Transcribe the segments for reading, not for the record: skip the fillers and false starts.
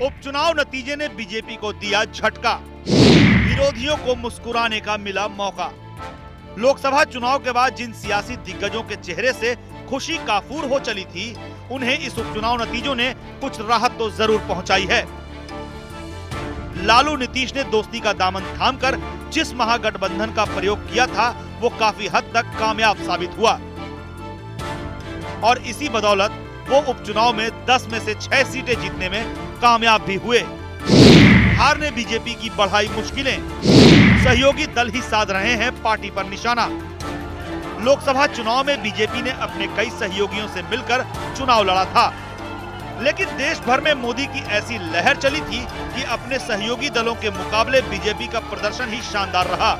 उपचुनाव नतीजे ने बीजेपी को दिया झटका, विरोधियों को मुस्कुराने का मिला मौका। लोकसभा चुनाव के बाद जिन सियासी दिग्गजों के चेहरे से खुशी काफूर हो चली थी, उन्हें इस उपचुनाव नतीजों ने कुछ राहत तो जरूर पहुंचाई है। लालू नीतीश ने दोस्ती का दामन थामकर जिस महागठबंधन का प्रयोग किया था, वो काफी हद तक कामयाब साबित हुआ और इसी बदौलत वो उपचुनाव में 10 में से 6 सीटें जीतने में कामयाब भी हुए। हार ने बीजेपी की बढ़ाई मुश्किलें, सहयोगी दल ही साध रहे हैं पार्टी पर निशाना। लोकसभा चुनाव में बीजेपी ने अपने कई सहयोगियों से मिलकर चुनाव लड़ा था, लेकिन देश भर में मोदी की ऐसी लहर चली थी कि अपने सहयोगी दलों के मुकाबले बीजेपी का प्रदर्शन ही शानदार रहा।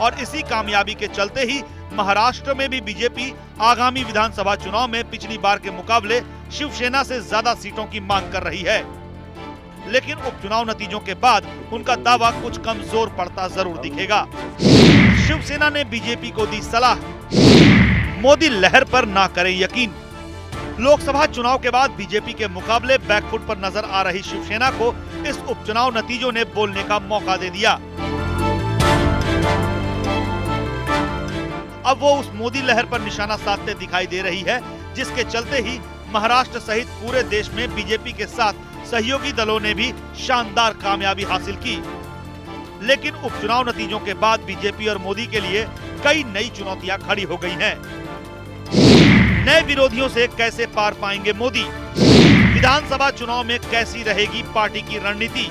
और इसी कामयाबी के चलते ही महाराष्ट्र में भी बीजेपी आगामी विधानसभा चुनाव में पिछली बार के मुकाबले शिवसेना से ज्यादा सीटों की मांग कर रही है। लेकिन उपचुनाव नतीजों के बाद उनका दावा कुछ कमजोर पड़ता जरूर दिखेगा। शिवसेना ने बीजेपी को दी सलाह, मोदी लहर पर ना करें यकीन। लोकसभा चुनाव के बाद बीजेपी के मुकाबले बैकफुट पर नजर आ रही शिवसेना को इस उपचुनाव नतीजों ने बोलने का मौका दे दिया। अब वो उस मोदी लहर पर निशाना साधते दिखाई दे रही है, जिसके चलते ही महाराष्ट्र सहित पूरे देश में बीजेपी के साथ सहयोगी दलों ने भी शानदार कामयाबी हासिल की। लेकिन उपचुनाव नतीजों के बाद बीजेपी और मोदी के लिए कई नई चुनौतियां खड़ी हो गई हैं। नए विरोधियों से कैसे पार पाएंगे मोदी? विधानसभा चुनाव में कैसी रहेगी पार्टी की रणनीति?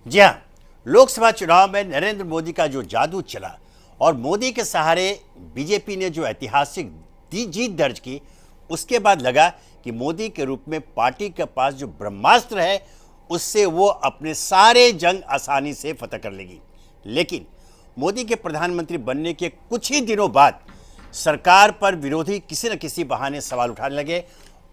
जी हाँ, लोकसभा चुनाव में नरेंद्र मोदी का जो जादू चला और मोदी के सहारे बीजेपी ने जो ऐतिहासिक जीत दर्ज की, उसके बाद लगा कि मोदी के रूप में पार्टी के पास जो ब्रह्मास्त्र है, उससे वो अपने सारे जंग आसानी से फतह कर लेगी। लेकिन मोदी के प्रधानमंत्री बनने के कुछ ही दिनों बाद सरकार पर विरोधी किसी न किसी बहाने सवाल उठाने लगे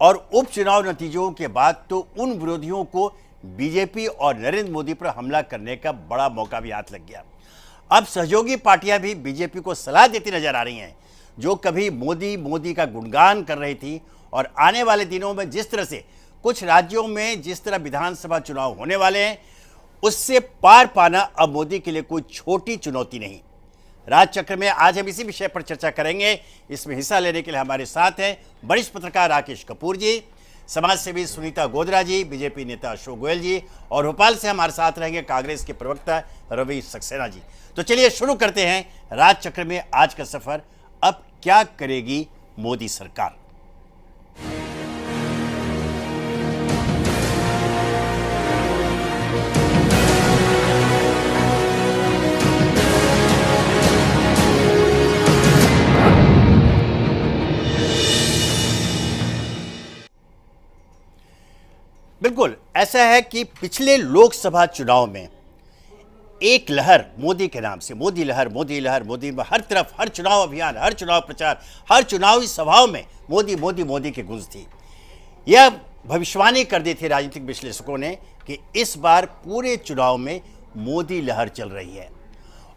और उपचुनाव नतीजों के बाद तो उन विरोधियों को बीजेपी और नरेंद्र मोदी पर हमला करने का बड़ा मौका भी हाथ लग गया। अब सहयोगी पार्टियां भी बीजेपी को सलाह देती नजर आ रही हैं, जो कभी मोदी का गुणगान कर रही थी। और आने वाले दिनों में जिस तरह से कुछ राज्यों में जिस तरह विधानसभा चुनाव होने वाले हैं, उससे पार पाना अब मोदी के लिए कोई छोटी चुनौती नहीं। राजचक्र में आज हम इसी विषय पर चर्चा करेंगे। इसमें हिस्सा लेने के लिए हमारे साथ हैं वरिष्ठ पत्रकार राकेश कपूर जी, समाज सेवी सुनीता गोधरा जी, बीजेपी नेता अशोक गोयल जी, और भोपाल से हमारे साथ रहेंगे कांग्रेस के प्रवक्ता रवि सक्सेना जी। तो चलिए शुरू करते हैं राजचक्र में आज का सफर। अब क्या करेगी मोदी सरकार? बिल्कुल ऐसा है कि पिछले लोकसभा चुनाव में एक लहर मोदी के नाम से, मोदी लहर, हर तरफ, हर चुनाव अभियान, हर चुनाव प्रचार, हर चुनावी सभाओं में मोदी की गूंज थी। यह भविष्यवाणी कर दी थी राजनीतिक विश्लेषकों ने कि इस बार पूरे चुनाव में मोदी लहर चल रही है।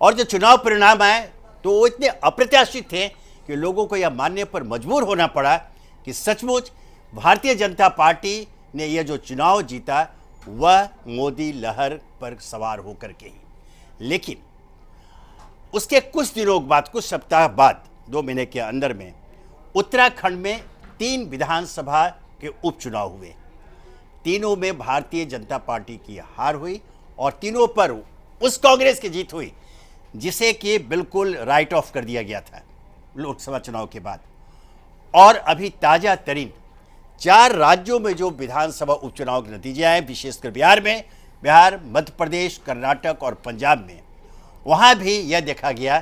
और जो चुनाव परिणाम आए तो वो इतने अप्रत्याशित थे कि लोगों को यह मानने पर मजबूर होना पड़ा कि सचमुच भारतीय जनता पार्टी ने यह जो चुनाव जीता वह मोदी लहर पर सवार होकर के ही। लेकिन उसके कुछ दिनों बाद, कुछ सप्ताह बाद, 2 महीने के अंदर में उत्तराखंड में 3 विधानसभा के उपचुनाव हुए। तीनों में भारतीय जनता पार्टी की हार हुई और तीनों पर उस कांग्रेस की जीत हुई जिसे कि बिल्कुल राइट ऑफ कर दिया गया था लोकसभा चुनाव के बाद। और अभी ताजा तरीन 4 राज्यों में जो विधानसभा उपचुनाव के नतीजे आए, विशेषकर बिहार, मध्य प्रदेश, कर्नाटक और पंजाब में, वहां भी यह देखा गया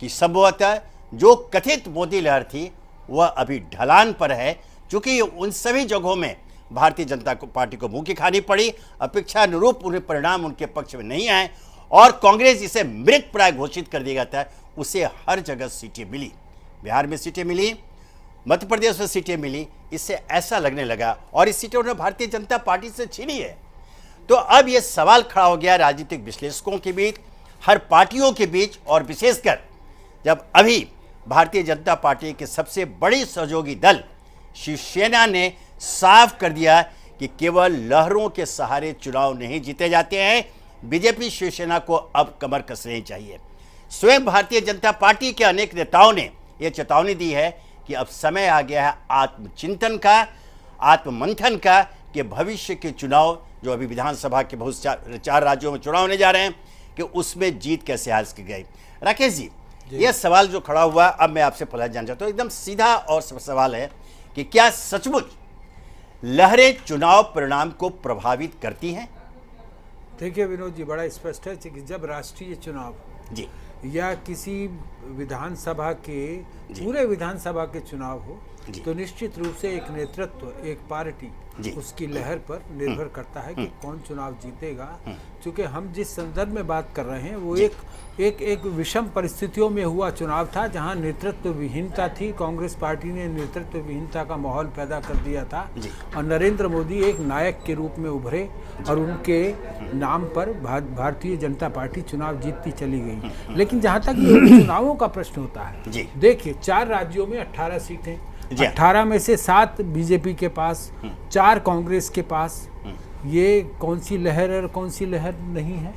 कि संभवतः जो कथित मोदी लहर थी वह अभी ढलान पर है, क्योंकि उन सभी जगहों में भारतीय जनता पार्टी को मुंह की खानी पड़ी। अपेक्षानुरूप उन्हें परिणाम उनके पक्ष में नहीं आए और कांग्रेस जिसे मृत प्राय घोषित कर दिया गया था, उसे हर जगह सीटें मिली। बिहार में सीटें मिली, मध्य प्रदेश में सीटें मिली। इससे ऐसा लगने लगा, और इस सीटें उन्होंने भारतीय जनता पार्टी से छीनी है। तो अब यह सवाल खड़ा हो गया राजनीतिक विश्लेषकों के बीच, हर पार्टियों के बीच, और विशेषकर जब अभी भारतीय जनता पार्टी के सबसे बड़ी सहयोगी दल शिवसेना ने साफ कर दिया कि केवल लहरों के सहारे चुनाव नहीं जीते जाते हैं। बीजेपी शिवसेना को अब कमर कसनी चाहिए। स्वयं भारतीय जनता पार्टी के अनेक नेताओं ने यह चेतावनी दी है कि अब समय आ गया है आत्मचिंतन का, आत्ममंथन का, कि भविष्य के चुनाव जो अभी विधानसभा के बहुत चार राज्यों में चुनाव होने जा रहे हैं कि उसमें जीत कैसे हासिल की गई। राकेश जी, यह सवाल जो खड़ा हुआ, अब मैं आपसे पहले जानना चाहता हूँ, एकदम सीधा और सवाल है कि क्या सचमुच लहरें चुनाव परिणाम को प्रभावित करती हैं? देखिए विनोद जी, बड़ा स्पष्ट है कि जब राष्ट्रीय चुनाव जी या किसी विधानसभा के पूरे विधानसभा के चुनाव हो तो निश्चित रूप से एक नेतृत्व, एक पार्टी उसकी लहर पर निर्भर करता है कि कौन चुनाव जीतेगा। क्योंकि हम जिस संदर्भ में बात कर रहे हैं वो एक विषम परिस्थितियों में हुआ चुनाव था, जहां नेतृत्व विहीनता थी। कांग्रेस पार्टी ने नेतृत्व विहीनता का माहौल पैदा कर दिया था और नरेंद्र मोदी एक नायक के रूप में उभरे और उनके नाम पर भारतीय जनता पार्टी चुनाव जीतती चली गई। लेकिन जहां तक ये चुनावों का प्रश्न होता है, देखिए 4 राज्यों में 18 सीटें, 18 में से 7 बीजेपी के पास, 4 कांग्रेस के पास। ये कौन सी लहर और कौन सी लहर नहीं है?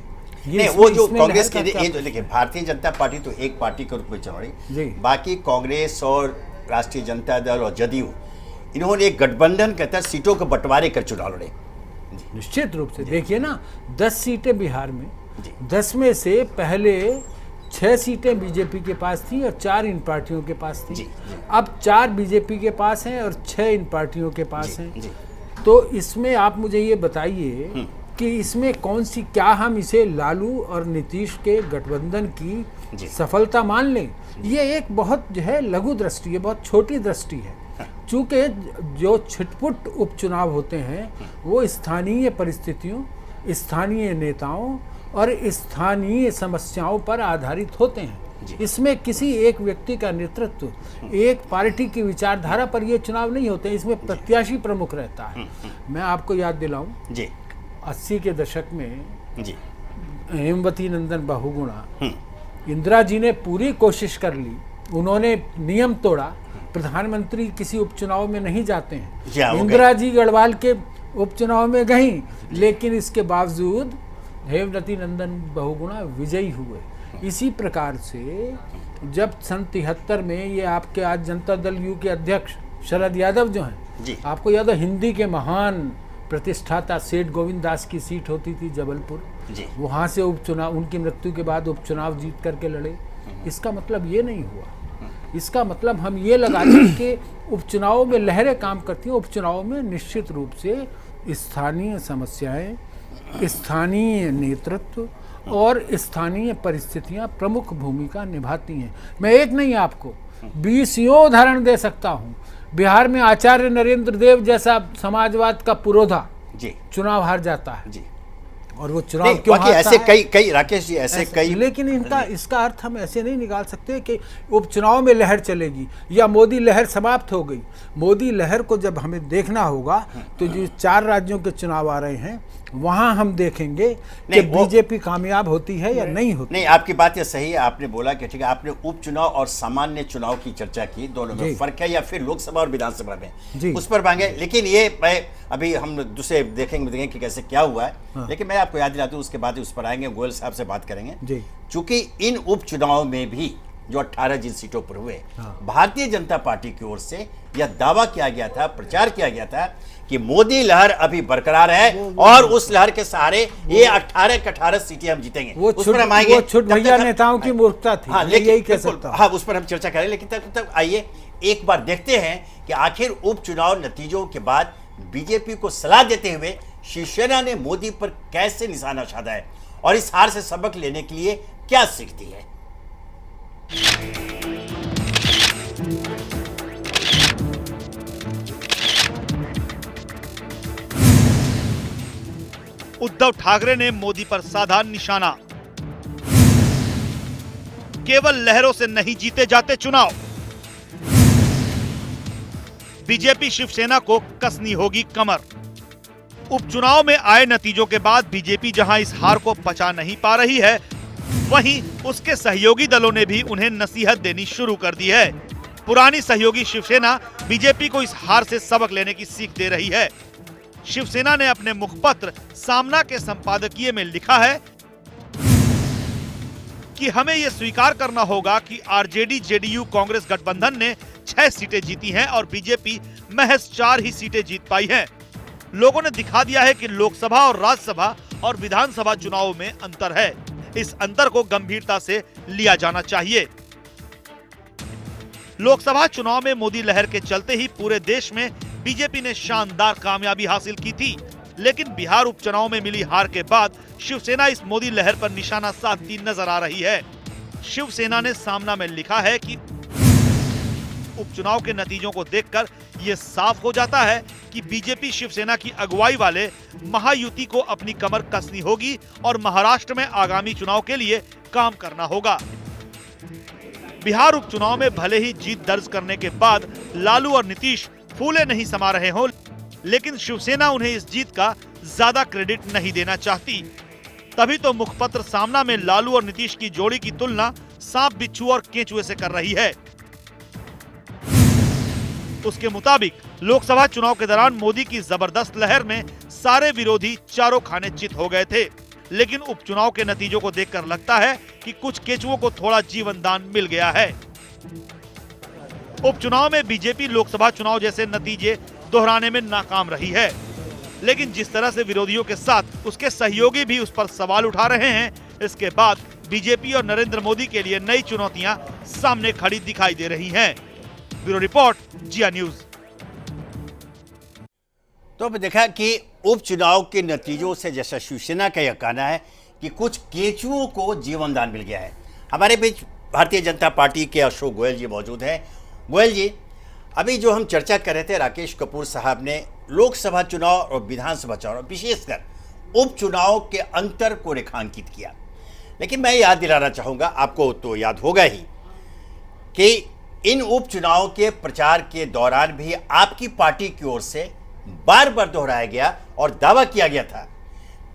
नहीं, वो जो कांग्रेस के देखिए, भारतीय जनता पार्टी तो एक पार्टी के रूप में चल रही, बाकी कांग्रेस और राष्ट्रीय जनता दल और जदयू, इन्होंने एक गठबंधन के तहत सीटों के बंटवारे कर चुनाव लड़े। निश्चित रूप से देखिए ना, 10 सीटें बिहार में, 10 में से पहले 6 सीटें बीजेपी के पास थी और 4 इन पार्टियों के पास थी। अब 4 बीजेपी के पास हैं और 6 इन पार्टियों के पास हैं। तो इसमें आप मुझे ये बताइए कि इसमें कौन सी, क्या हम इसे लालू और नीतीश के गठबंधन की सफलता मान लें? ये एक बहुत जो है लघु दृष्टि है, बहुत छोटी दृष्टि है। चूँकि जो छिटपुट उपचुनाव होते हैं वो स्थानीय परिस्थितियों, स्थानीय नेताओं और स्थानीय समस्याओं पर आधारित होते हैं। इसमें किसी एक व्यक्ति का नेतृत्व, एक पार्टी की विचारधारा पर ये चुनाव नहीं होते, इसमें प्रत्याशी प्रमुख रहता है। मैं आपको याद दिलाऊं, 80 के दशक में हेमवती नंदन बहुगुणा, इंदिरा जी ने पूरी कोशिश कर ली, उन्होंने नियम तोड़ा, प्रधानमंत्री किसी उपचुनाव में नहीं जाते हैं। इंदिरा जी गढ़वाल के उपचुनाव में गई, लेकिन इसके बावजूद हेमवती नंदन बहुगुणा विजयी हुए। इसी प्रकार से जब सन 73 में ये आपके आज जनता दल यू के अध्यक्ष शरद यादव जो हैं, आपको याद है हिंदी के महान प्रतिष्ठाता सेठ गोविंद दास की सीट होती थी जबलपुर, वहाँ से उपचुनाव, उनकी मृत्यु के बाद उपचुनाव जीत करके लड़े। इसका मतलब ये नहीं हुआ, इसका मतलब हम ये लगा लें कि उपचुनावों में लहरें काम करती हैं। उपचुनावों में निश्चित रूप से स्थानीय समस्याएं, स्थानीय नेतृत्व और स्थानीय परिस्थितियां प्रमुख भूमिका निभाती हैं। मैं एक नहीं आपको 20 उदाहरण दे सकता हूं। बिहार में आचार्य नरेंद्र देव जैसा समाजवाद का पुरोधा चुनाव हार जाता है और वो चुनाव क्यों हारता ऐसे है? कई राकेश जी, ऐसे कई, लेकिन इसका अर्थ हम ऐसे नहीं निकाल सकते कि उपचुनाव में लहर चलेगी या मोदी लहर समाप्त हो गई। मोदी लहर को जब हमें देखना होगा तो जो 4 राज्यों के चुनाव आ रहे हैं वहां हम देखेंगे कि बीजेपी कामयाब होती है या नहीं होती। नहीं, आपकी बात ये सही है। आपने बोला कि ठीक है, आपने उपचुनाव और सामान्य चुनाव की चर्चा की, दोनों में फर्क है या फिर लोकसभा और विधानसभा में, उस पर मांगे। लेकिन ये अभी हम दूसरे देखेंगे कि कैसे क्या हुआ है। लेकिन मैं आपको याद दिलाता हूँ, उसके बाद उस पर आएंगे, गोयल साहब से बात करेंगे। चूंकि इन उपचुनाव में भी जो 18 जिन सीटों पर हुए, भारतीय जनता पार्टी की ओर से यह दावा किया गया था, प्रचार किया गया था कि मोदी लहर अभी बरकरार है और उस लहर के सहारे ये 18 के 18 सीटें हम जीतेंगे। उस पर हम आएंगे। वो छुट भैया नेताओं की मूर्खता थी। यही कह सकता हूं। हाँ, उस पर हम चर्चा करें। लेकिन तब तक आइए एक बार देखते हैं कि आखिर उपचुनाव नतीजों के बाद बीजेपी को सलाह देते हुए शिवसेना ने मोदी पर कैसे निशाना साधा है और इस हार से सबक लेने के लिए क्या सीखती है। उद्धव ठाकरे ने मोदी पर साधा निशाना। केवल लहरों से नहीं जीते जाते चुनाव। बीजेपी शिवसेना को कसनी होगी कमर। उपचुनाव में आए नतीजों के बाद बीजेपी जहां इस हार को पचा नहीं पा रही है, वहीं उसके सहयोगी दलों ने भी उन्हें नसीहत देनी शुरू कर दी है। पुरानी सहयोगी शिवसेना बीजेपी को इस हार से सबक लेने की सीख दे रही है। शिवसेना ने अपने मुखपत्र सामना के संपादकीय में लिखा है कि हमें यह स्वीकार करना होगा कि आरजेडी जेडीयू कांग्रेस गठबंधन ने 6 सीटें जीती हैं और बीजेपी महज 4 ही सीटें जीत पाई हैं। लोगों ने दिखा दिया है कि लोकसभा और राज्यसभा और विधानसभा चुनावों में अंतर है। इस अंतर को गंभीरता से लिया जाना चाहिए। लोकसभा चुनाव में मोदी लहर के चलते ही पूरे देश में बीजेपी ने शानदार कामयाबी हासिल की थी, लेकिन बिहार उपचुनाव में मिली हार के बाद शिवसेना इस मोदी लहर पर निशाना साधती नजर आ रही है। शिवसेना ने सामना में लिखा है कि उपचुनाव के नतीजों को देखकर यह साफ हो जाता है कि बीजेपी शिवसेना की अगुवाई वाले महायुति को अपनी कमर कसनी होगी और महाराष्ट्र में आगामी चुनाव के लिए काम करना होगा। बिहार उपचुनाव में भले ही जीत दर्ज करने के बाद लालू और नीतीश फूले नहीं समा रहे हों, लेकिन शिवसेना उन्हें इस जीत का ज्यादा क्रेडिट नहीं देना चाहती। तभी तो मुखपत्र सामना में लालू और नीतीश की जोड़ी की तुलना सांप बिच्छू और केंचुए से कर रही है। उसके मुताबिक लोकसभा चुनाव के दौरान मोदी की जबरदस्त लहर में सारे विरोधी चारों खाने चित हो गए थे, लेकिन उपचुनाव के नतीजों को देखकर लगता है कि कुछ केचुओं को थोड़ा जीवन दान मिल गया है। उपचुनाव में बीजेपी लोकसभा चुनाव जैसे नतीजे दोहराने में नाकाम रही है, लेकिन जिस तरह से विरोधियों के साथ उसके सहयोगी भी उस पर सवाल उठा रहे हैं, इसके बाद बीजेपी और नरेंद्र मोदी के लिए नई चुनौतियां सामने खड़ी दिखाई दे रही हैं। ब्यूरो रिपोर्ट, जिया न्यूज। तो अब देखा कि उपचुनाव के नतीजों से जैसा शिवसेना का यह कहना है कि कुछ केचुओं को जीवनदान मिल गया है। हमारे बीच भारतीय जनता पार्टी के अशोक गोयल जी मौजूद हैं। गोयल जी, अभी जो हम चर्चा कर रहे थे, राकेश कपूर साहब ने लोकसभा चुनाव और विधानसभा चुनाव, विशेषकर उपचुनाव के अंतर को रेखांकित किया, लेकिन मैं याद दिलाना चाहूँगा, आपको तो याद होगा ही, कि इन उपचुनाव के प्रचार के दौरान भी आपकी पार्टी की ओर से बार बार दोहराया गया और दावा किया गया था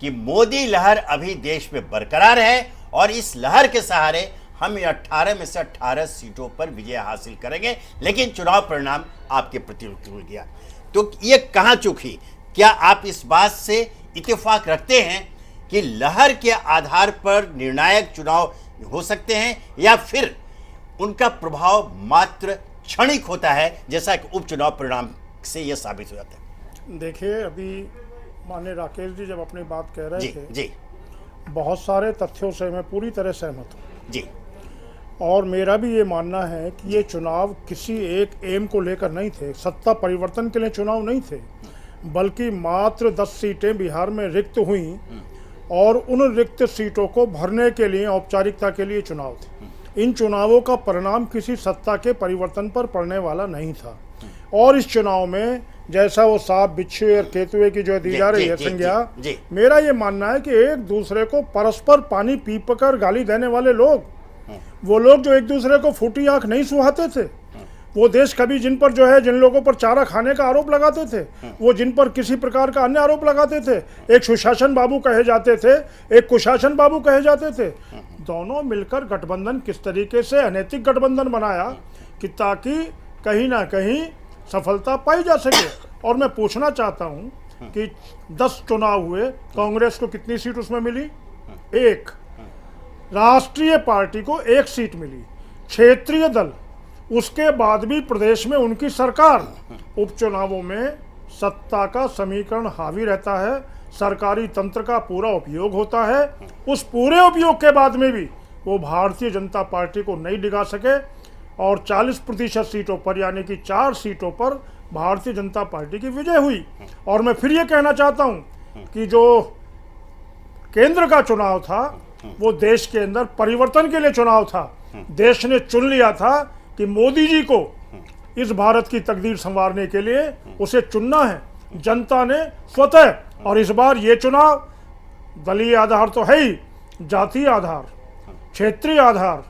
कि मोदी लहर अभी देश में बरकरार है और इस लहर के सहारे हम 18 में से 18 सीटों पर विजय हासिल करेंगे, लेकिन चुनाव परिणाम आपके प्रतिकूल गया। तो ये कहां चूकी? क्या आप इस बात से इत्तेफाक रखते हैं कि लहर के आधार पर निर्णायक चुनाव हो सकते हैं, या फिर उनका प्रभाव मात्र क्षणिक होता है, जैसा कि उपचुनाव परिणाम से यह साबित हो जाता है? देखिए, अभी माननीय राकेश जी जब अपनी बात कह रहे थे, जी, बहुत सारे तथ्यों से मैं पूरी तरह सहमत हूँ जी, और मेरा भी ये मानना है कि ये चुनाव किसी एक एम को लेकर नहीं थे, सत्ता परिवर्तन के लिए चुनाव नहीं थे, बल्कि मात्र 10 सीटें बिहार में रिक्त हुई और उन रिक्त सीटों को भरने के लिए औपचारिकता के लिए चुनाव थे। इन चुनावों का परिणाम किसी सत्ता के परिवर्तन पर पड़ने वाला नहीं था, और इस चुनाव में जैसा वो सांप बिच्छू और केतुए की जो दी जा रही है संज्ञा, मेरा ये मानना है कि एक दूसरे को परस्पर पानी पी पकर गाली देने वाले लोग, वो लोग जो एक दूसरे को फूटी आंख नहीं सुहाते थे, वो देश कभी जिन पर जो है, जिन लोगों पर चारा खाने का आरोप लगाते थे, वो जिन पर किसी प्रकार का अन्य आरोप लगाते थे, एक सुशासन बाबू कहे जाते थे, एक कुशासन बाबू कहे जाते थे, दोनों मिलकर गठबंधन किस तरीके से अनैतिक गठबंधन बनाया कि ताकि कहीं ना कहीं सफलता पाई जा सके। और मैं पूछना चाहता हूं कि 10 चुनाव हुए, कांग्रेस को कितनी सीट उसमें मिली? 1। राष्ट्रीय पार्टी को 1 सीट मिली, क्षेत्रीय दल, उसके बाद भी प्रदेश में उनकी सरकार। उपचुनावों में सत्ता का समीकरण हावी रहता है, सरकारी तंत्र का पूरा उपयोग होता है, उस पूरे उपयोग के बाद में भी वो भारतीय जनता पार्टी को नहीं डिगा सके और 40% सीटों पर, यानी कि 4 सीटों पर भारतीय जनता पार्टी की विजय हुई। और मैं फिर ये कहना चाहता हूं कि जो केंद्र का चुनाव था वो देश के अंदर परिवर्तन के लिए चुनाव था। देश ने चुन लिया था कि मोदी जी को इस भारत की तकदीर संवारने के लिए उसे चुनना है, जनता ने स्वतः। और इस बार ये चुनाव दलीय आधार तो है ही, जातीय आधार, क्षेत्रीय आधार,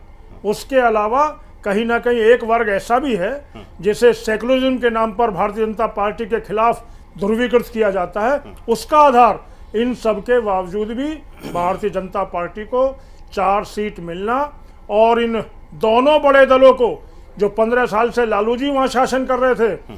उसके अलावा कहीं ना कहीं एक वर्ग ऐसा भी है जिसे सेकुलरिज्म के नाम पर भारतीय जनता पार्टी के खिलाफ ध्रुवीकृत किया जाता है, उसका आधार। इन सब के बावजूद भी भारतीय जनता पार्टी को 4 सीट मिलना और इन दोनों बड़े दलों को, जो 15 साल से लालू जी वहाँ शासन कर रहे थे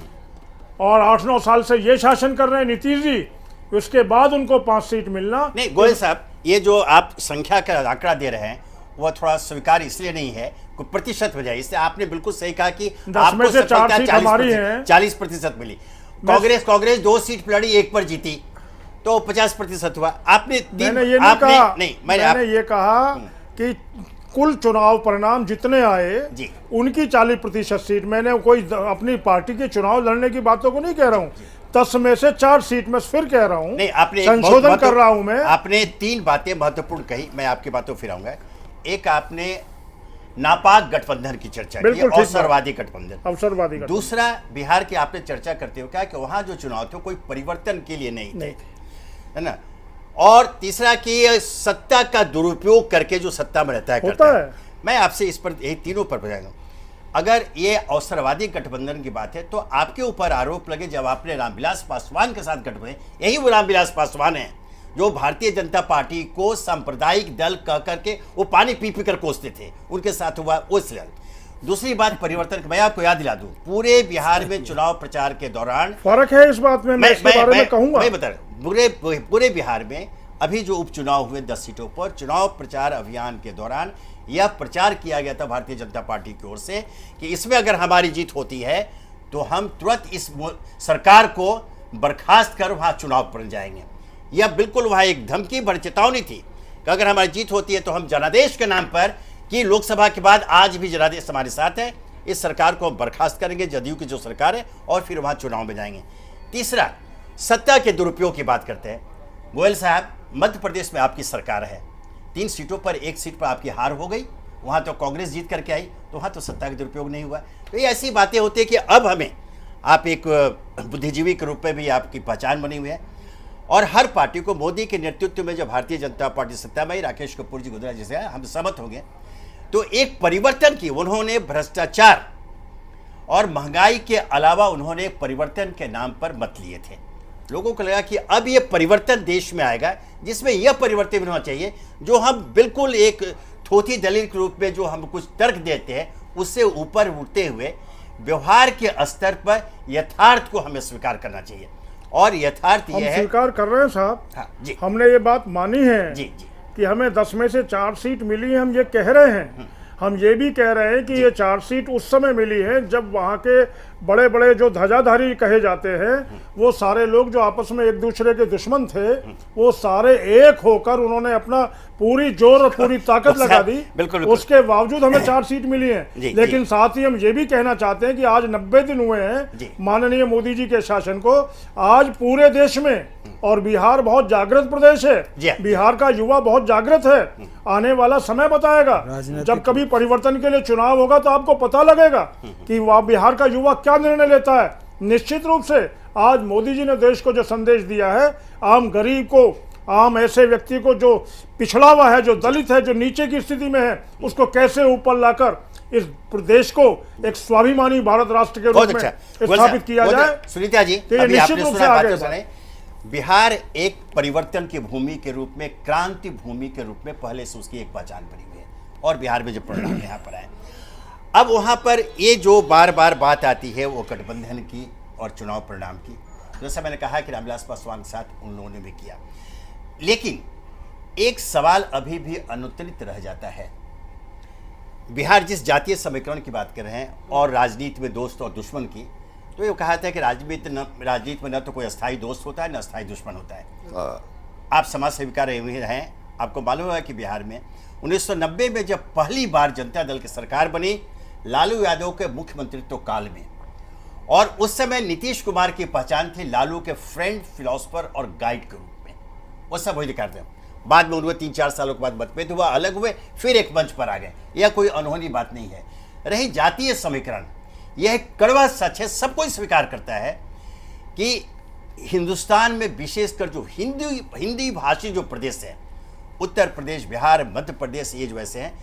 और 8-9 साल से ये शासन कर रहे हैं नीतीश जी, उसके बाद उनको 5 सीट मिलना। नहीं गोयल साहब, ये जो आप संख्या का आंकड़ा दे रहे हैं वो थोड़ा स्वीकार इसलिए नहीं है, कोई प्रतिशत हो जाए। इससे आपने बिल्कुल सही कहा कि 10 में से 4 सीट हमारी हैं, 40% मिली। कांग्रेस 2 सीट लड़ी, 1 पर जीती, तो 50% हुआ। आपने मैंने ये नहीं कहा, मैंने ये कहा कि कुल चुनाव परिणाम जितने आए जी, उनकी 40% सीट, मैंने कोई अपनी पार्टी के चुनाव लड़ने की बातों को नहीं कह रहा हूँ। 10 में से 4 सीट में फिर कह रहा हूँ, नहीं आपने संशोधन कर रहा हूँ मैं। आपने 3 बातें महत्वपूर्ण कही, मैं आपकी बातों फिर आऊंगा। एक, आपने नापाक गठबंधन की चर्चा की, अवसरवादी गठबंधन। दूसरा, बिहार की आपने चर्चा करते हुए कहा कि वहां जो चुनाव थे कोई परिवर्तन के लिए नहीं थे, है ना। और तीसरा कि सत्ता का दुरुपयोग करके जो सत्ता में रहता है करता है। मैं आपसे इस पर, यही तीनों पर बताऊंगा। अगर ये अवसरवादी गठबंधन की बात है तो आपके ऊपर आरोप लगे जब आपने रामविलास पासवान के साथ गठबंधन, यही वो रामविलास पासवान है जो भारतीय जनता पार्टी को सांप्रदायिक दल कह करके वो पानी पी पी कर कोसते थे, उनके साथ हुआ उस दल। दूसरी बात परिवर्तन, मैं आपको याद दिला दूं, पूरे बिहार में चुनाव प्रचार के दौरान फर्क है इस बात में, मैं इसके बारे में कहूंगा। मैं बता रहा, पूरे बिहार में अभी जो उपचुनाव हुए 10 सीटों पर, चुनाव प्रचार अभियान के दौरान यह प्रचार किया गया था भारतीय जनता पार्टी की ओर से कि इसमें अगर हमारी जीत होती है तो हम तुरंत इस सरकार को बर्खास्त कर वहां चुनाव पर जाएंगे। यह बिल्कुल वहां एक धमकी भरी चेतावनी थी कि अगर हमारी जीत होती है तो हम जनादेश के नाम पर, कि लोकसभा के बाद आज भी जनादेश हमारे साथ है, इस सरकार को हम बर्खास्त करेंगे, जदयू की जो सरकार है, और फिर वहां चुनाव में जाएंगे। तीसरा, सत्ता के दुरुपयोग की बात करते हैं। गोयल साहब, मध्य प्रदेश में आपकी सरकार है, 3 सीटों पर 1 सीट पर आपकी हार हो गई, वहां तो कांग्रेस जीत करके आई, तो वहां तो सत्ता का दुरुपयोग नहीं हुआ। तो ये ऐसी बातें होती है कि अब हमें, आप एक बुद्धिजीवी के रूप में भी आपकी पहचान बनी हुई है, और हर पार्टी को मोदी के नेतृत्व में जब भारतीय जनता पार्टी सत्ता में आई, राकेश कपूर जी गुजरा जैसे हम सहमत हो गए, तो एक परिवर्तन की उन्होंने भ्रष्टाचार और महंगाई के अलावा उन्होंने परिवर्तन के नाम पर मत लिए थे। लोगों को लगा कि अब ये परिवर्तन देश में आएगा जिसमें यह परिवर्तन होना चाहिए जो हम बिल्कुल एक थोथी दलील के रूप में जो हम कुछ तर्क देते हैं उससे ऊपर उठते हुए व्यवहार के स्तर पर यथार्थ को हमें स्वीकार करना चाहिए। और यथार्थ यह है, स्वीकार कर रहे हैं साहब। हाँ, जी, हमने ये बात मानी है जी, जी, कि हमें 10 में से 4 सीट मिली है, हम ये कह रहे हैं। हम ये भी कह रहे हैं कि ये 4 सीट उस समय मिली है जब वहाँ के बड़े बड़े जो ध्वजाधारी कहे जाते हैं वो सारे लोग जो आपस में एक दूसरे के दुश्मन थे, वो सारे एक होकर उन्होंने अपना पूरी जोर और पूरी ताकत लगा दी। बिल्कुल, उसके बावजूद हमें 4 सीट मिली हैं। जी, लेकिन साथ ही हम ये भी कहना चाहते हैं कि आज 90 दिन हुए हैं माननीय मोदी जी के शासन को। आज पूरे देश में, और बिहार बहुत जागृत प्रदेश है, बिहार का युवा बहुत जागृत है। आने वाला समय बताएगा, जब कभी परिवर्तन के लिए चुनाव होगा तो आपको पता लगेगा कि वह बिहार का युवा क्या निर्णय लेता है। निश्चित रूप से आज मोदी जी ने देश को जो संदेश दिया है, आम गरीब को, आम ऐसे व्यक्ति को जो पिछड़ा हुआ है, जो दलित है, जो नीचे की स्थिति में है, उसको कैसे ऊपर लाकर इस प्रदेश को एक स्वाभिमानी भारत राष्ट्र के रूप में स्थापित किया जाए। सुनीता जी, अभी निश्चित रूप से आगे बिहार एक परिवर्तन की भूमि के रूप में, क्रांति भूमि के रूप में पहले से उसकी एक पहचान बनी हुई है, और बिहार में जो परिणाम यहाँ पर आए, अब वहाँ पर ये जो बार बार बात आती है वो गठबंधन की और चुनाव परिणाम की, जैसा मैंने कहा कि रामविलास पासवान के साथ उन लोगों ने भी किया। लेकिन एक सवाल अभी भी अनुत्तरित रह जाता है। बिहार जिस जातीय समीकरण की बात कर रहे हैं और राजनीति में दोस्त और दुश्मन की, तो ये कहा था कि राजनीति में न तो कोई अस्थायी दोस्त होता है न अस्थायी दुश्मन होता है। आप समाज सेविका रहे हुए हैं, आपको मालूम है कि बिहार में 1990 में जब पहली बार जनता दल की सरकार बनी लालू यादव के मुख्यमंत्रित्व काल में, और उस समय नीतीश कुमार की पहचान थी लालू के फ्रेंड, फिलोसफर और गाइड के रूप में, वो सब वही करते हैं। बाद में उन्होंने 3-4 सालों के बाद मतभेद हुआ, अलग हुए, फिर एक मंच पर आ गए। यह कोई अनहोनी बात नहीं है। रही जातीय समीकरण, यह कड़वा सच है, सब कोई स्वीकार करता है कि हिंदुस्तान में विशेषकर जो हिंदी भाषी जो प्रदेश है, उत्तर प्रदेश, बिहार, मध्य प्रदेश, ये जो ऐसे हैं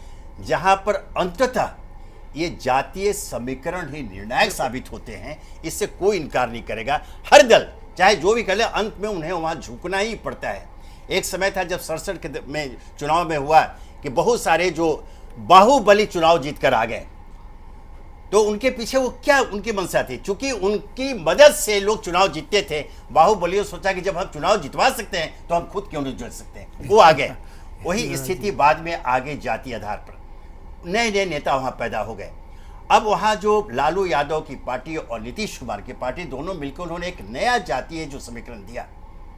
जहाँ पर अंततः ये जातीय समीकरण ही निर्णायक साबित होते हैं, इससे कोई इनकार नहीं करेगा। हर दल चाहे जो भी कर ले, अंत में उन्हें वहाँ झुकना ही पड़ता है। एक समय था जब 67 में चुनाव में हुआ कि बहुत सारे जो बाहुबली चुनाव जीतकर आ गए, तो उनके पीछे वो क्या उनकी मंशा थी? क्योंकि उनकी मदद से लोग चुनाव जीतते थे। बाहुबलियों सोचा कि जब हम चुनाव जितवा सकते हैं तो हम खुद क्यों नहीं जीत सकते हैं, वो आ गए। वही स्थिति बाद में आगे जाति आधार पर नए नए नेता वहां पैदा हो गए। अब वहां जो लालू यादव की पार्टी और नीतीश कुमार की पार्टी दोनों मिलकर उन्होंने एक नया जातीय जो समीकरण दिया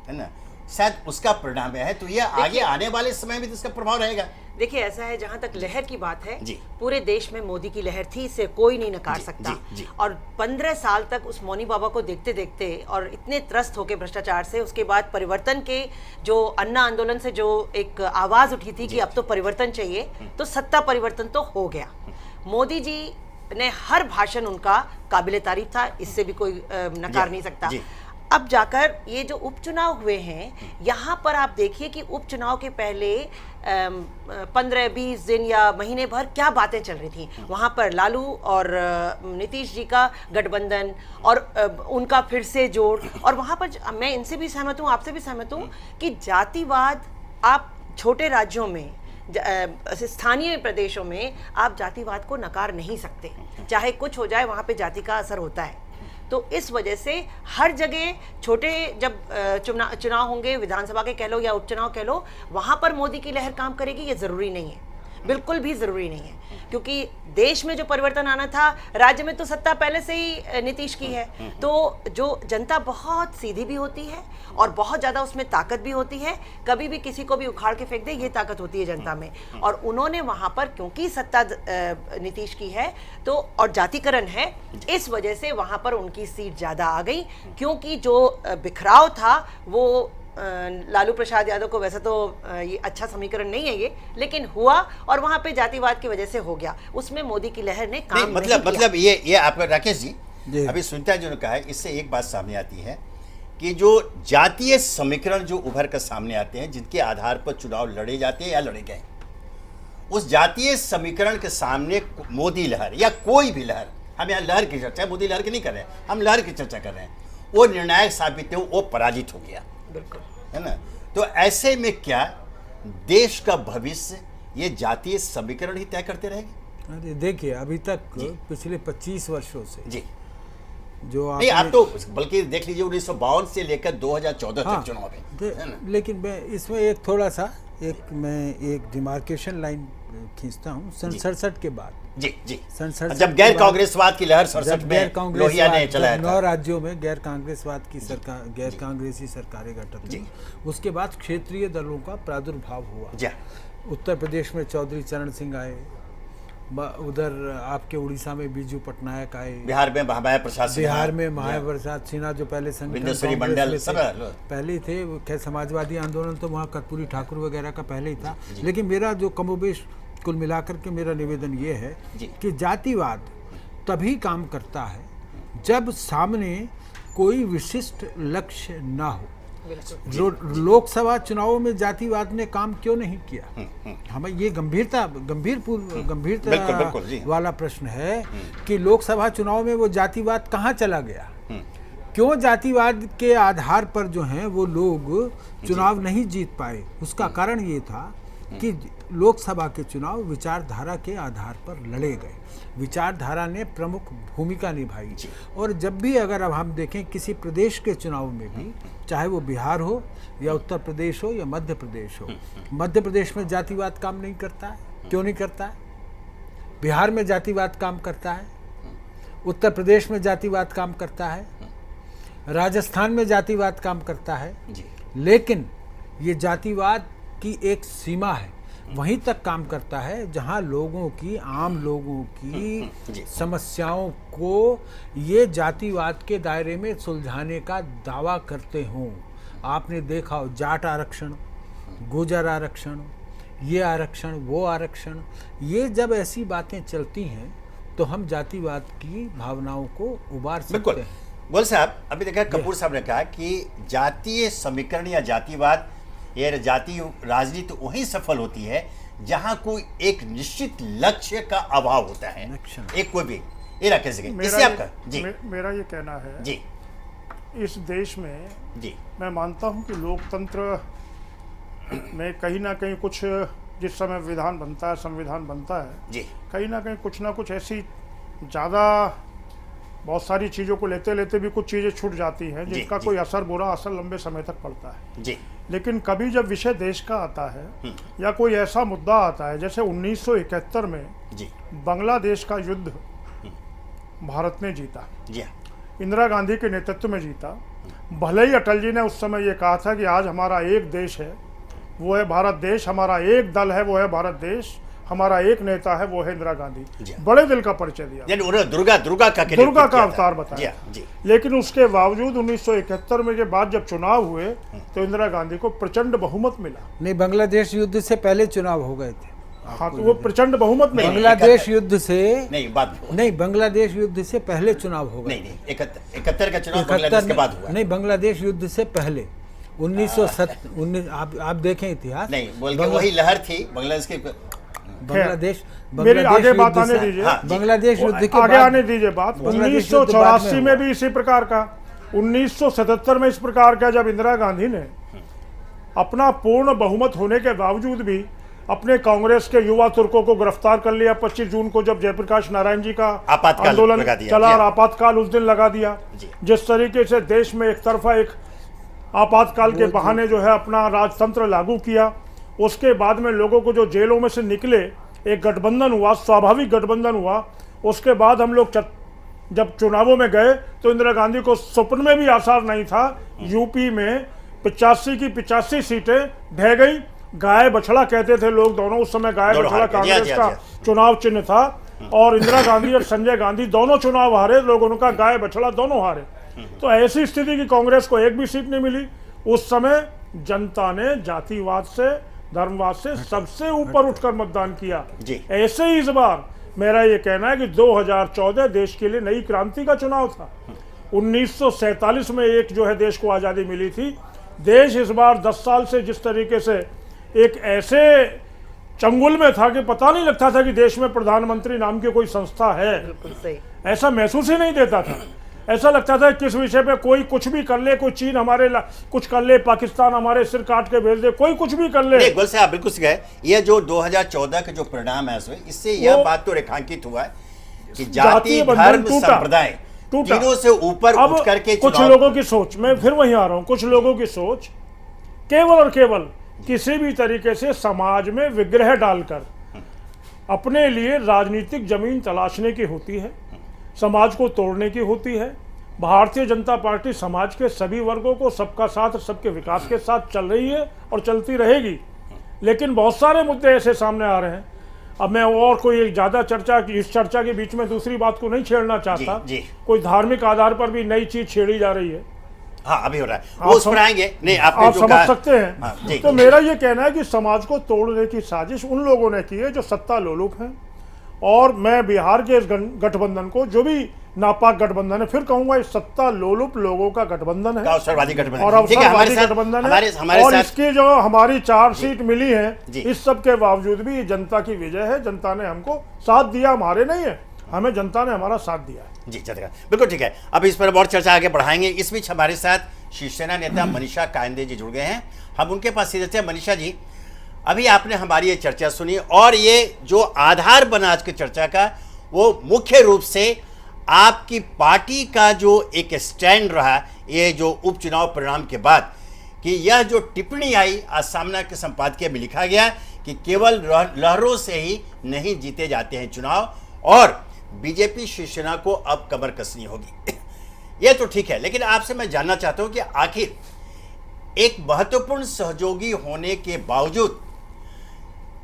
है ना, शायद उसका परिणाम है। तो ये आगे आने वाले समय में तो इसका प्रभाव रहेगा। देखिए, ऐसा है, जहां तक लहर की बात है, जी। पूरे देश में मोदी की लहर थी, इसे कोई नहीं नकार सकता। जी। और 15 साल तक उस मौनी बाबा को देखते देखते और इतने त्रस्त होके भ्रष्टाचार से, उसके बाद परिवर्तन के जो अन्ना आंदोलन से जो एक आवाज उठी थी कि अब तो परिवर्तन चाहिए, तो सत्ता परिवर्तन तो हो गया। मोदी जी ने हर भाषण उनका काबिले तारीफ था, इससे भी कोई नकार नहीं सकता। अब जाकर ये जो उपचुनाव हुए हैं, यहाँ पर आप देखिए कि उपचुनाव के पहले 15-20 दिन या महीने भर क्या बातें चल रही थी। वहाँ पर लालू और नीतीश जी का गठबंधन और उनका फिर से जोड़, और वहाँ पर मैं इनसे भी सहमत हूँ, आपसे भी सहमत हूँ कि जातिवाद आप छोटे राज्यों में, स्थानीय प्रदेशों में आप जातिवाद को नकार नहीं सकते। चाहे कुछ हो जाए, वहाँ पे जाति का असर होता है। तो इस वजह से हर जगह छोटे जब चुनाव होंगे, विधानसभा के कह लो या उपचुनाव कह लो, वहाँ पर मोदी की लहर काम करेगी, ये ज़रूरी नहीं है, बिल्कुल भी ज़रूरी नहीं है। क्योंकि देश में जो परिवर्तन आना था, राज्य में तो सत्ता पहले से ही नीतीश की है। तो जो जनता बहुत सीधी भी होती है और बहुत ज़्यादा उसमें ताकत भी होती है, कभी भी किसी को भी उखाड़ के फेंक दे, ये ताकत होती है जनता में। और उन्होंने वहाँ पर, क्योंकि सत्ता नीतीश की है तो, और जातिकरण है, इस वजह से वहाँ पर उनकी सीट ज़्यादा आ गई। क्योंकि जो बिखराव था वो लालू प्रसाद यादव को, वैसे तो ये अच्छा समीकरण नहीं है ये, लेकिन हुआ और वहां पे जातिवाद की वजह से हो गया। उसमें मोदी की लहर ने काम नहीं किया। मतलब ये आपका राकेश जी अभी सुनता जो कहा है, इससे एक बात सामने आती है कि जो जातीय समीकरण जो उभर कर सामने आते हैं, जिनके आधार पर चुनाव लड़े जाते हैं या लड़े गए, उस जातीय समीकरण के सामने मोदी लहर या कोई भी लहर, हम यहाँ लहर की चर्चा, मोदी लहर की नहीं कर रहे हैं, हम लहर की चर्चा कर रहे हैं, वो निर्णायक साबित है, वो पराजित हो गया, है ना। तो ऐसे में क्या देश का भविष्य ये जातीय समीकरण ही तय करते रहेंगे? अरे देखिए, अभी तक पिछले 25 वर्षों से जी जो नहीं, आप तो बल्कि देख लीजिए 1952 से लेकर 2014 तक चुनाव है। लेकिन मैं इसमें एक थोड़ा सा एक डिमार्केशन लाइन खींचता हूँ। सन 67 के बाद जी जब गैर कांग्रेसवाद की लहर 67 में लोहिया ने चलाया था, 9 राज्यों में गैर कांग्रेसवाद की सरकार, गैर कांग्रेसी सरकारें गठित हुई। उसके बाद क्षेत्रीय दलों का प्रादुर्भाव हुआ। उत्तर प्रदेश में चौधरी चरण सिंह आए, उधर आपके उड़ीसा में बीजू पटनायक आए, बिहार में महामाया प्रसाद सिन्हा जो पहले संगठन मंडल पहले थे। खैर समाजवादी आंदोलन तो वहाँ कर्पूरी ठाकुर वगैरह का पहले ही था। लेकिन मेरा जो कमोबेश कुल मिलाकर के मेरा निवेदन ये है कि जातिवाद तभी काम करता है जब सामने कोई विशिष्ट लक्ष्य ना हो। लोकसभा चुनावों में जातिवाद ने काम क्यों नहीं किया? हमें ये गंभीरता वाला प्रश्न है कि लोकसभा चुनाव में वो जातिवाद कहाँ चला गया? क्यों जातिवाद के आधार पर जो हैं वो लोग चुनाव नहीं जीत पाए? उसका कारण ये था कि लोकसभा के चुनाव विचारधारा के आधार पर लड़े गए, विचारधारा ने प्रमुख भूमिका निभाई। और जब भी अगर अब हम देखें किसी प्रदेश के चुनाव में भी, चाहे वो बिहार हो या उत्तर प्रदेश हो या मध्य प्रदेश हो, मध्य प्रदेश में जातिवाद काम नहीं करता है। क्यों नहीं करता है? बिहार में जातिवाद काम करता है, उत्तर प्रदेश में जातिवाद काम करता है, राजस्थान में जातिवाद काम करता है। लेकिन ये जातिवाद की एक सीमा है, वहीं तक काम करता है जहां लोगों की, आम लोगों की समस्याओं को ये जातिवाद के दायरे में सुलझाने का दावा करते हों। आपने देखा हो जाट आरक्षण, गुर्जर आरक्षण, ये आरक्षण, वो आरक्षण, ये जब ऐसी बातें चलती हैं तो हम जातिवाद की भावनाओं को उबार सकते हैं। गोयल साहब, अभी देखा कपूर साहब ने कहा कि जातीय समीकरण या जातिवाद, ये जातीय राजनीति वहीं सफल होती है जहां कोई एक निश्चित लक्ष्य का अभाव होता है। एक कोई भी ये रख सके। इससे आपका मेरा ये कहना है जी, इस देश में जी मैं मानता हूं कि लोकतंत्र में कहीं ना कहीं कुछ जिस समय विधान बनता है, संविधान बनता है, जी कहीं ना कहीं कुछ ना कुछ ऐसी ज़्यादा बहुत सारी चीज़ों को लेते लेते भी कुछ चीज़ें छूट जाती हैं जी, जिनका जी। कोई असर बुरा असर लंबे समय तक पड़ता है। जी लेकिन कभी जब विषय देश का आता है या कोई ऐसा मुद्दा आता है, जैसे 1971 में जी बांग्लादेश का युद्ध भारत ने जीता, जी हाँ, इंदिरा गांधी के नेतृत्व में जीता। भले ही अटल जी ने उस समय ये कहा था कि आज हमारा एक देश है, वो है भारत देश, हमारा एक दल है, वो है भारत देश, हमारा एक नेता है, वो है इंदिरा जी गांधी। हाँ। बड़े दिल का परिचय दिया, यानी उन्होंने दुर्गा दुर्गा का दुर्गा का किया था। अवतार जी बताया। हाँ, जी लेकिन उसके बावजूद 1971 में के बाद जब चुनाव हुए तो इंदिरा गांधी को प्रचंड बहुमत मिला। नहीं, बांग्लादेश युद्ध से पहले चुनाव हो गए थे। हाँ, तो वो प्रचंड बहुमत मिला। नहीं, बांग्लादेश युद्ध से नहीं बात नहीं, बांग्लादेश युद्ध से पहले चुनाव हो गए। नहीं 71 का चुनाव बांग्लादेश के बाद हुआ। नहीं, बांग्लादेश युद्ध से पहले 1919 आप देखें इतिहास। नहीं बोल के वही लहर थी बांग्लादेश की। बांग्लादेश मेरी आगे बात युद्ध आने से- दीजिए। हाँ, बांग्लादेश युद्ध के आगे बाद- आने दीजिए बात। बांग्लादेश युद्ध बाद 1984 में में हुआ। भी इसी प्रकार का, 1977 में इस प्रकार का, जब इंदिरा गांधी ने अपना पूर्ण बहुमत होने के बावजूद भी अपने कांग्रेस के युवा तुर्कों को गिरफ्तार कर लिया। 25 जून को जब जयप्रकाश नारायण जी का आपातकाल आंदोलन लगा दिया। चला जी और हाँ। आपातकाल उस दिन लगा दिया। जी। जिस तरीके से देश में एक तरफा एक आपातकाल के बहाने जो है अपना राजतंत्र लागू किया, उसके बाद में लोगों को जो जेलों में से निकले, एक गठबंधन हुआ, स्वाभाविक गठबंधन हुआ। उसके बाद हम लोग जब चुनावों में गए तो इंदिरा गांधी को स्वप्न में भी आसार नहीं था। यूपी में 85 की 85 सीटें ढह गई। गाय बछड़ा कहते थे लोग दोनों, उस समय गाय दोनों बछड़ा हार गए। जी, कांग्रेस जी, का जी। चुनाव चिन्ह था। और इंदिरा गांधी और संजय गांधी दोनों चुनाव हारे, लोगों का गाय बछड़ा दोनों हारे। तो ऐसी स्थिति की कांग्रेस को एक भी सीट नहीं मिली। उस समय जनता ने जातिवाद से, धर्मवाद से सबसे ऊपर उठकर मतदान किया। जी। ऐसे ही इस बार मेरा ये कहना है कि 2014 देश के लिए नई क्रांति का चुनाव था। 1947 में एक जो है देश को आज़ादी मिली थी। देश इस बार 10 साल से जिस तरीके से एक ऐसे चंगुल में था कि पता नहीं लगता था कि देश में प्रधानमंत्री नाम की कोई संस्था है, बिल्कुल सही। ऐसा महसूस ही नहीं देता था। ऐसा लगता था किस विषय पे कोई कुछ भी कर ले, कोई चीन हमारे कुछ कर ले, पाकिस्तान हमारे सिर काट के भेज दे, कोई कुछ भी कर ले। नहीं गोल से आप बिल्कुल सही है। ये जो 2014 के जो परिणाम है इससे यह वो- बात तो रेखांकित हुआ है कि जातीय जाति बंधन धर्म टूटा। संप्रदाय टूटा। तीनों से ऊपर अब उठ करके कुछ चुनाव- लोगों की सोच, मैं फिर वहीं आ रहा हूं, कुछ लोगों की सोच केवल और केवल किसी भी तरीके से समाज में विग्रह डालकर अपने लिए राजनीतिक जमीन तलाशने की होती है, समाज को तोड़ने की होती है। भारतीय जनता पार्टी समाज के सभी वर्गों को सबका साथ, सबके विकास के साथ चल रही है और चलती रहेगी। लेकिन बहुत सारे मुद्दे ऐसे सामने आ रहे हैं। अब मैं और कोई ज़्यादा चर्चा की, इस चर्चा के बीच में दूसरी बात को नहीं छेड़ना चाहता। जी। कोई धार्मिक आधार पर भी नई चीज छेड़ी जा रही है, हाँ अभी हो रहा है, आप वो उस पर सम- आएंगे। नहीं आपने आप जो समझ कहा- सकते हाँ, हैं। जी, तो जी। मेरा ये कहना है कि समाज को तोड़ने की साजिश उन लोगों ने की है जो सत्ता लोलुप हैं। और मैं बिहार के इस गठबंधन को, जो भी नापाक गठबंधन है, फिर कहूंगा इस सत्ता लोलुप लोगों का गठबंधन है अवसरवादी गठबंधन। और ठीक है, हमारे अवसरवादी साथ- गठबंधन हमारे है। हमारे और साथ इसकी जो हमारी 4 सीट मिली जी। हैं, इस सब के बावजूद भी ये जनता की विजय है। जनता ने हमको साथ दिया, हमारे नहीं है, हमें जनता ने हमारा साथ दिया है। जी चलेगा, बिल्कुल ठीक है। अब इस पर और चर्चा आगे बढ़ाएंगे। इस बीच हमारे साथ शिवसेना नेता मनीषा कायंदे जी जुड़ गए हैं। हम उनके पास सीधे से, मनीषा जी अभी आपने हमारी ये चर्चा सुनी और ये जो आधार बना आज की चर्चा का, वो मुख्य रूप से आपकी पार्टी का जो एक स्टैंड रहा ये जो उपचुनाव परिणाम के बाद, कि यह जो टिप्पणी आई आज सामना के संपादकीय में लिखा गया कि केवल लहरों से ही नहीं जीते जाते हैं चुनाव और बीजेपी शिवसेना को अब कमर कसनी होगी। यह तो ठीक है, लेकिन आपसे मैं जानना चाहता हूं कि आखिर एक महत्वपूर्ण सहयोगी होने के बावजूद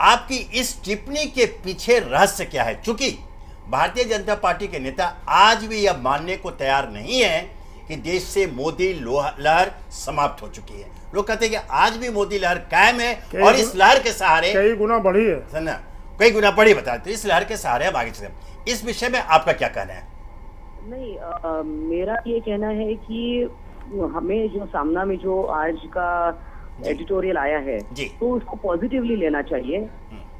आपकी इस टिप्पणी के पीछे रहस्य क्या है? चूंकि भारतीय जनता पार्टी के नेता आज भी यह मानने को तैयार नहीं है कि देश से मोदी लहर समाप्त हो चुकी है। लोग कहते हैं कि आज भी मोदी लहर कायम है और इस लहर के सहारे कई गुना बढ़ी है। सुनना, कई गुना बढ़ी बताते, तो इस लहर के सहारे अब आगे चले। इस विषय में आपका क्या कहना है? नहीं, मेरा ये कहना है कि हमें जो सामना में जो आज का एडिटोरियल आया है जी। तो उसको पॉजिटिवली लेना चाहिए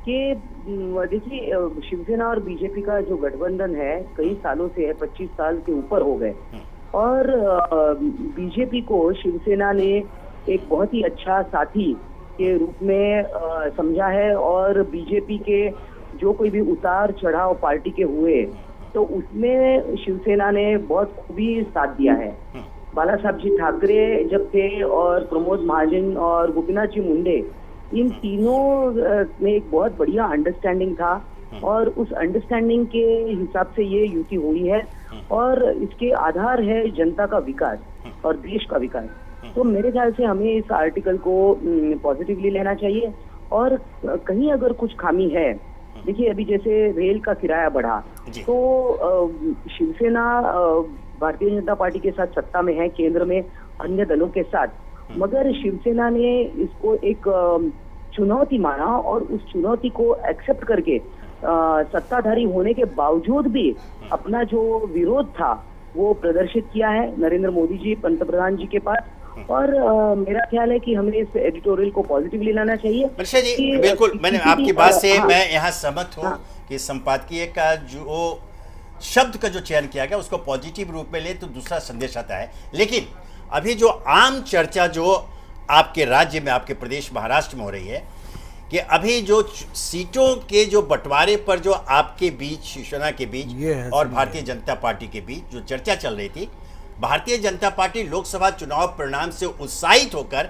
कि देखिए शिवसेना और बीजेपी का जो गठबंधन है कई सालों से है, 25 साल के ऊपर हो गए और बीजेपी को शिवसेना ने एक बहुत ही अच्छा साथी के रूप में समझा है, और बीजेपी के जो कोई भी उतार चढ़ाव पार्टी के हुए तो उसमें शिवसेना ने बहुत खूबी साथ दिया है। बाला साहब जी ठाकरे जब थे और प्रमोद महाजन और गोपीनाथ जी मुंडे, इन तीनों में एक बहुत बढ़िया अंडरस्टैंडिंग था और उस अंडरस्टैंडिंग के हिसाब से ये युति हुई है और इसके आधार है जनता का विकास और देश का विकास। तो मेरे ख्याल से हमें इस आर्टिकल को पॉजिटिवली लेना चाहिए। और कहीं अगर कुछ खामी है, देखिए अभी जैसे रेल का किराया बढ़ा तो शिवसेना भारतीय जनता पार्टी के साथ सत्ता में है, केंद्र में अन्य दलों के साथ, मगर शिवसेना ने इसको एक चुनौती माना और उस चुनौती को एक्सेप्ट करके सत्ताधारी होने के बावजूद भी अपना जो विरोध था वो प्रदर्शित किया है नरेंद्र मोदी जी पंतप्रधान जी के पास। और मेरा ख्याल है कि हमें इस एडिटोरियल को पॉजिटिवली लाना चाहिए। वर्षा जी बिल्कुल, मैंने आपकी बात से मैं यहाँ सहमत हूँ कि संपादकीय का जो शब्द का जो चयन किया गया उसको पॉजिटिव रूप में ले तो दूसरा संदेश आता है। लेकिन अभी जो आम चर्चा जो आपके राज्य में, आपके प्रदेश महाराष्ट्र में हो रही है कि अभी जो सीटों के जो बंटवारे पर जो आपके बीच, शिवसेना के बीच और भारतीय जनता पार्टी के बीच जो चर्चा चल रही थी, भारतीय जनता पार्टी लोकसभा चुनाव परिणाम से उत्साहित होकर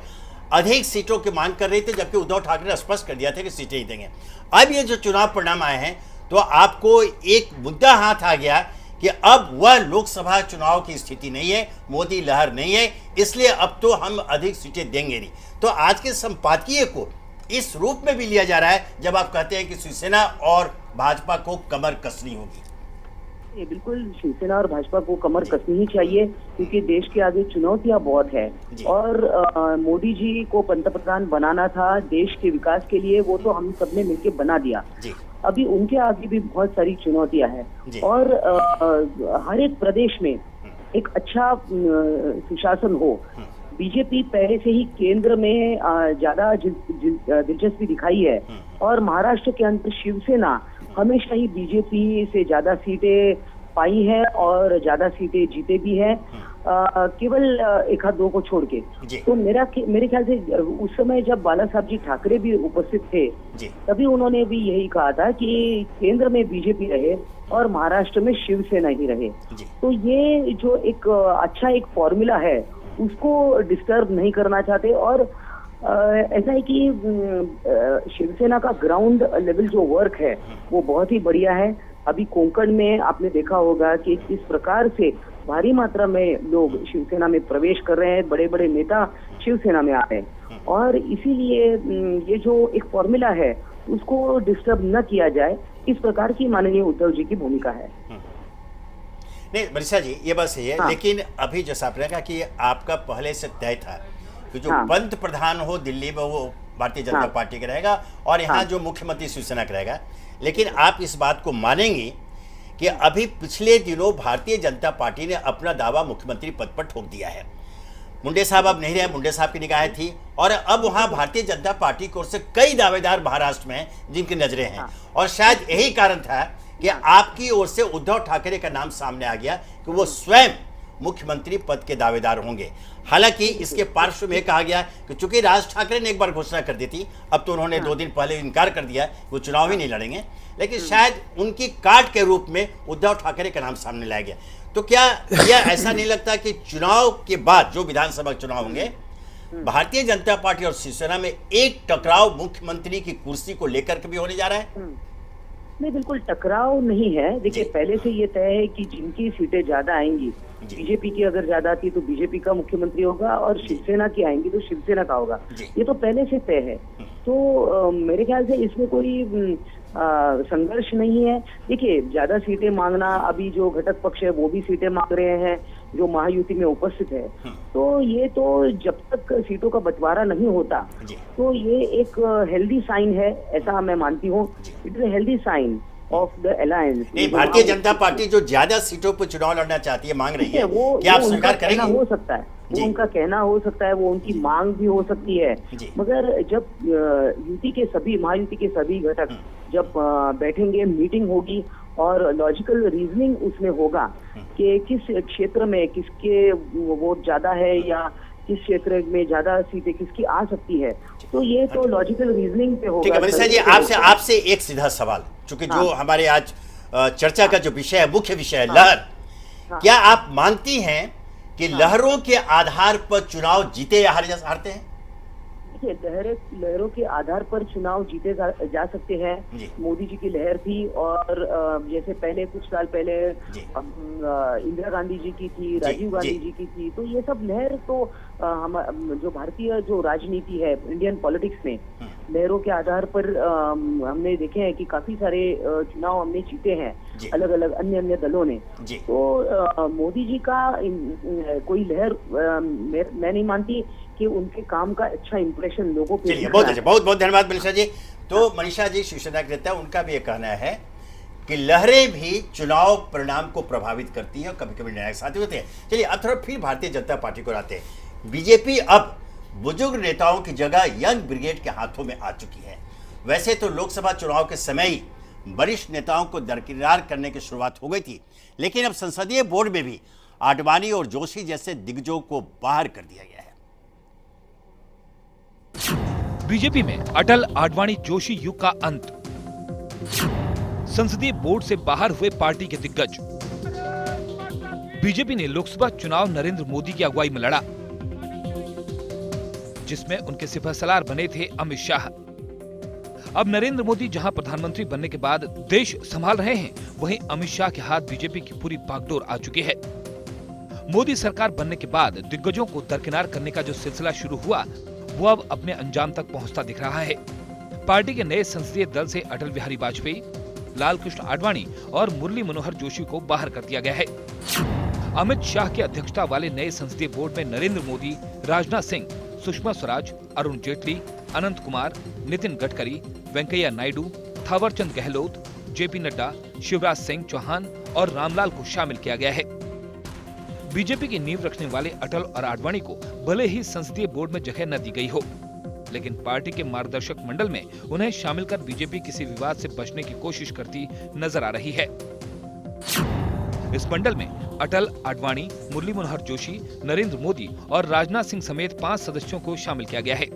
अधिक सीटों की मांग कर रही थी, जबकि उद्धव ठाकरे ने स्पष्ट कर दिया था कि सीटें ही देंगे। अब ये जो चुनाव परिणाम आए हैं तो आपको एक मुद्दा हाथ आ गया कि अब वह लोकसभा चुनाव की स्थिति नहीं है, मोदी लहर नहीं है, इसलिए अब तो हम अधिक सीटें देंगे नहीं। तो आज के संपादकीय को इस रूप में भी लिया जा रहा है जब आप कहते हैं कि शिवसेना और भाजपा को कमर कसनी होगी। ये बिल्कुल शिवसेना और भाजपा को कमर कसनी ही चाहिए, क्योंकि देश के आगे चुनौतियां बहुत है और मोदी जी को पंतप्रधान बनाना था देश के विकास के लिए, वो तो हम सबने मिलकर बना दिया। अभी उनके आगे भी बहुत सारी चुनौतियां हैं और हर एक प्रदेश में एक अच्छा सुशासन हो। बीजेपी पहले से ही केंद्र में ज्यादा दिलचस्पी दिखाई है और महाराष्ट्र के अंदर शिवसेना हमेशा ही बीजेपी से ज्यादा सीटें पाई है और ज्यादा सीटें जीते भी हैं, केवल एक आध दो को छोड़ के। तो मेरे ख्याल से उस समय जब बाला साहब जी ठाकरे भी उपस्थित थे तभी उन्होंने भी यही कहा था कि केंद्र में बीजेपी रहे और महाराष्ट्र में शिवसेना ही रहे। तो ये जो एक अच्छा एक फॉर्मूला है उसको डिस्टर्ब नहीं करना चाहते। और ऐसा है कि शिवसेना का ग्राउंड लेवल जो वर्क है वो बहुत ही बढ़िया है। अभी कोंकण में आपने देखा होगा कि किस प्रकार से भारी मात्रा में लोग शिवसेना में प्रवेश कर रहे हैं, बड़े बड़े नेता शिवसेना में आ रहे हैं और इसीलिए ये जो एक फॉर्मूला है उसको डिस्टर्ब न किया जाए, इस प्रकार की माननीय उद्धव जी की भूमिका है। नहीं वर्षा जी ये बात सही है, लेकिन अभी जैसा आपने कहा कि आपका पहले से तय था कि जो पंत प्रधान हो दिल्ली में वो भारतीय जनता पार्टी का रहेगा और यहाँ जो मुख्यमंत्री शिवसेना का रहेगा, लेकिन आप इस बात को मानेंगे कि अभी पिछले दिनों भारतीय जनता पार्टी ने अपना दावा मुख्यमंत्री पद पर ठोक दिया है। मुंडे साहब अब नहीं रहे, मुंडे साहब की निगाहें थी और अब वहाँ भारतीय जनता पार्टी की ओर से कई दावेदार महाराष्ट्र में हैं जिनकी नजरें हैं और शायद यही कारण था कि आपकी ओर से उद्धव ठाकरे का नाम सामने आ गया कि वो स्वयं मुख्यमंत्री पद के दावेदार होंगे। हालांकि इसके पार्श्व में कहा गया कि चूंकि राज ठाकरे ने एक बार घोषणा कर दी थी, अब तो उन्होंने 2 दिन पहले इनकार कर दिया, वो चुनाव ही नहीं लड़ेंगे, लेकिन शायद उनकी काट के रूप में उद्धव ठाकरे का नाम सामने लाया गया। तो क्या यह ऐसा नहीं लगता कि चुनाव के बाद जो विधानसभा चुनाव होंगे भारतीय जनता पार्टी और शिवसेना में एक टकराव मुख्यमंत्री की कुर्सी को लेकर के भी होने जा रहा है? नहीं, बिल्कुल टकराव नहीं है। देखिए पहले से ये तय है कि जिनकी सीटें ज्यादा आएंगी, बीजेपी की अगर ज्यादा आती तो बीजेपी का मुख्यमंत्री होगा और शिवसेना की आएंगी तो शिवसेना का होगा, ये तो पहले से तय है। तो मेरे ख्याल से इसमें कोई संघर्ष नहीं है। देखिए ज्यादा सीटें मांगना, अभी जो घटक पक्ष है वो भी सीटें मांग रहे हैं जो महायुति में उपस्थित है, तो ये तो जब तक सीटों का बंटवारा नहीं होता तो ये एक हेल्दी साइन है, ऐसा मैं मानती हूँ। It is a healthy sign of the alliance. नहीं, भारतीय जनता पार्टी जो ज्यादा सीटों पर चुनाव लड़ना चाहती है, मांग रही है, क्या आप स्वीकार करेंगे? हो सकता है, वो उनका कहना हो सकता है, वो उनकी मांग भी हो सकती है, मगर जब युति के सभी, महायुति के सभी घटक जब बैठेंगे, मीटिंग होगी और लॉजिकल रीजनिंग उसमें होगा कि किस क्षेत्र में किसके वोट ज्यादा है या किस क्षेत्र में ज्यादा सीटें किसकी आ सकती है, तो ये तो लॉजिकल रीजनिंग पे होगा। ठीक है मनीषा जी, आपसे एक सीधा सवाल, चूंकि जो हमारे आज चर्चा का जो विषय है, मुख्य विषय है लहर, क्या आप मानती हैं कि लहरों के आधार पर चुनाव जीते या हारते हैं? देखिए, लहरों के आधार पर चुनाव जीते जा सकते हैं। मोदी जी की लहर थी, और जैसे पहले कुछ साल पहले इंदिरा गांधी जी की थी, राजीव गांधी जी की थी, तो ये सब लहर तो हम जो भारतीय जो राजनीति है, इंडियन पॉलिटिक्स में लहरों के आधार पर हमने देखे हैं कि काफी सारे चुनाव हमने जीते हैं अलग अलग अन्य दलों ने। तो मोदी जी का कोई लहर मैं नहीं मानती कि उनके काम का अच्छा इंप्रेशन लोगों पे। चलिए, बहुत अच्छा, बहुत बहुत धन्यवाद मनीषा जी। तो मनीषा जी शिवसेना के नेता, उनका भी ये कहना है कि लहरें भी चुनाव परिणाम को प्रभावित करती हैं और कभी कभी निर्णायक साथी होते हैं। चलिए, अब थोड़ा फिर भारतीय जनता पार्टी को आते हैं। बीजेपी अब बुजुर्ग नेताओं की जगह यंग ब्रिगेड के हाथों में आ चुकी है। वैसे तो लोकसभा चुनाव के समय ही वरिष्ठ नेताओं को दरकिनार करने की शुरुआत हो गई थी, लेकिन अब संसदीय बोर्ड में भी आडवाणी और जोशी जैसे दिग्गजों को बाहर कर दिया गया है। बीजेपी में अटल आडवाणी जोशी युग का अंत, संसदीय बोर्ड से बाहर हुए पार्टी के दिग्गज। बीजेपी ने लोकसभा चुनाव नरेंद्र मोदी की अगुवाई में लड़ा, जिसमें उनके सिपहसालार बने थे अमित शाह। अब नरेंद्र मोदी जहां प्रधानमंत्री बनने के बाद देश संभाल रहे हैं, वहीं अमित शाह के हाथ बीजेपी की पूरी बागडोर आ चुकी है। मोदी सरकार बनने के बाद दिग्गजों को दरकिनार करने का जो सिलसिला शुरू हुआ, वो अब अपने अंजाम तक पहुंचता दिख रहा है। पार्टी के नए संसदीय दल से अटल बिहारी वाजपेयी, लाल कृष्ण आडवाणी और मुरली मनोहर जोशी को बाहर कर दिया गया है। अमित शाह की अध्यक्षता वाले नए संसदीय बोर्ड में नरेंद्र मोदी, राजनाथ सिंह, सुषमा स्वराज, अरुण जेटली, अनंत कुमार, नितिन गडकरी, वेंकैया नायडू, थावरचंद गहलोत, जेपी नड्डा, शिवराज सिंह चौहान और रामलाल को शामिल किया गया है। बीजेपी की नींव रखने वाले अटल और आडवाणी को भले ही संसदीय बोर्ड में जगह न दी गई हो, लेकिन पार्टी के मार्गदर्शक मंडल में उन्हें शामिल कर बीजेपी किसी विवाद से बचने की कोशिश करती नजर आ रही है। इस मंडल में अटल, आडवाणी, मुरली मनोहर जोशी, नरेंद्र मोदी और राजनाथ सिंह समेत 5 सदस्यों को शामिल किया गया है।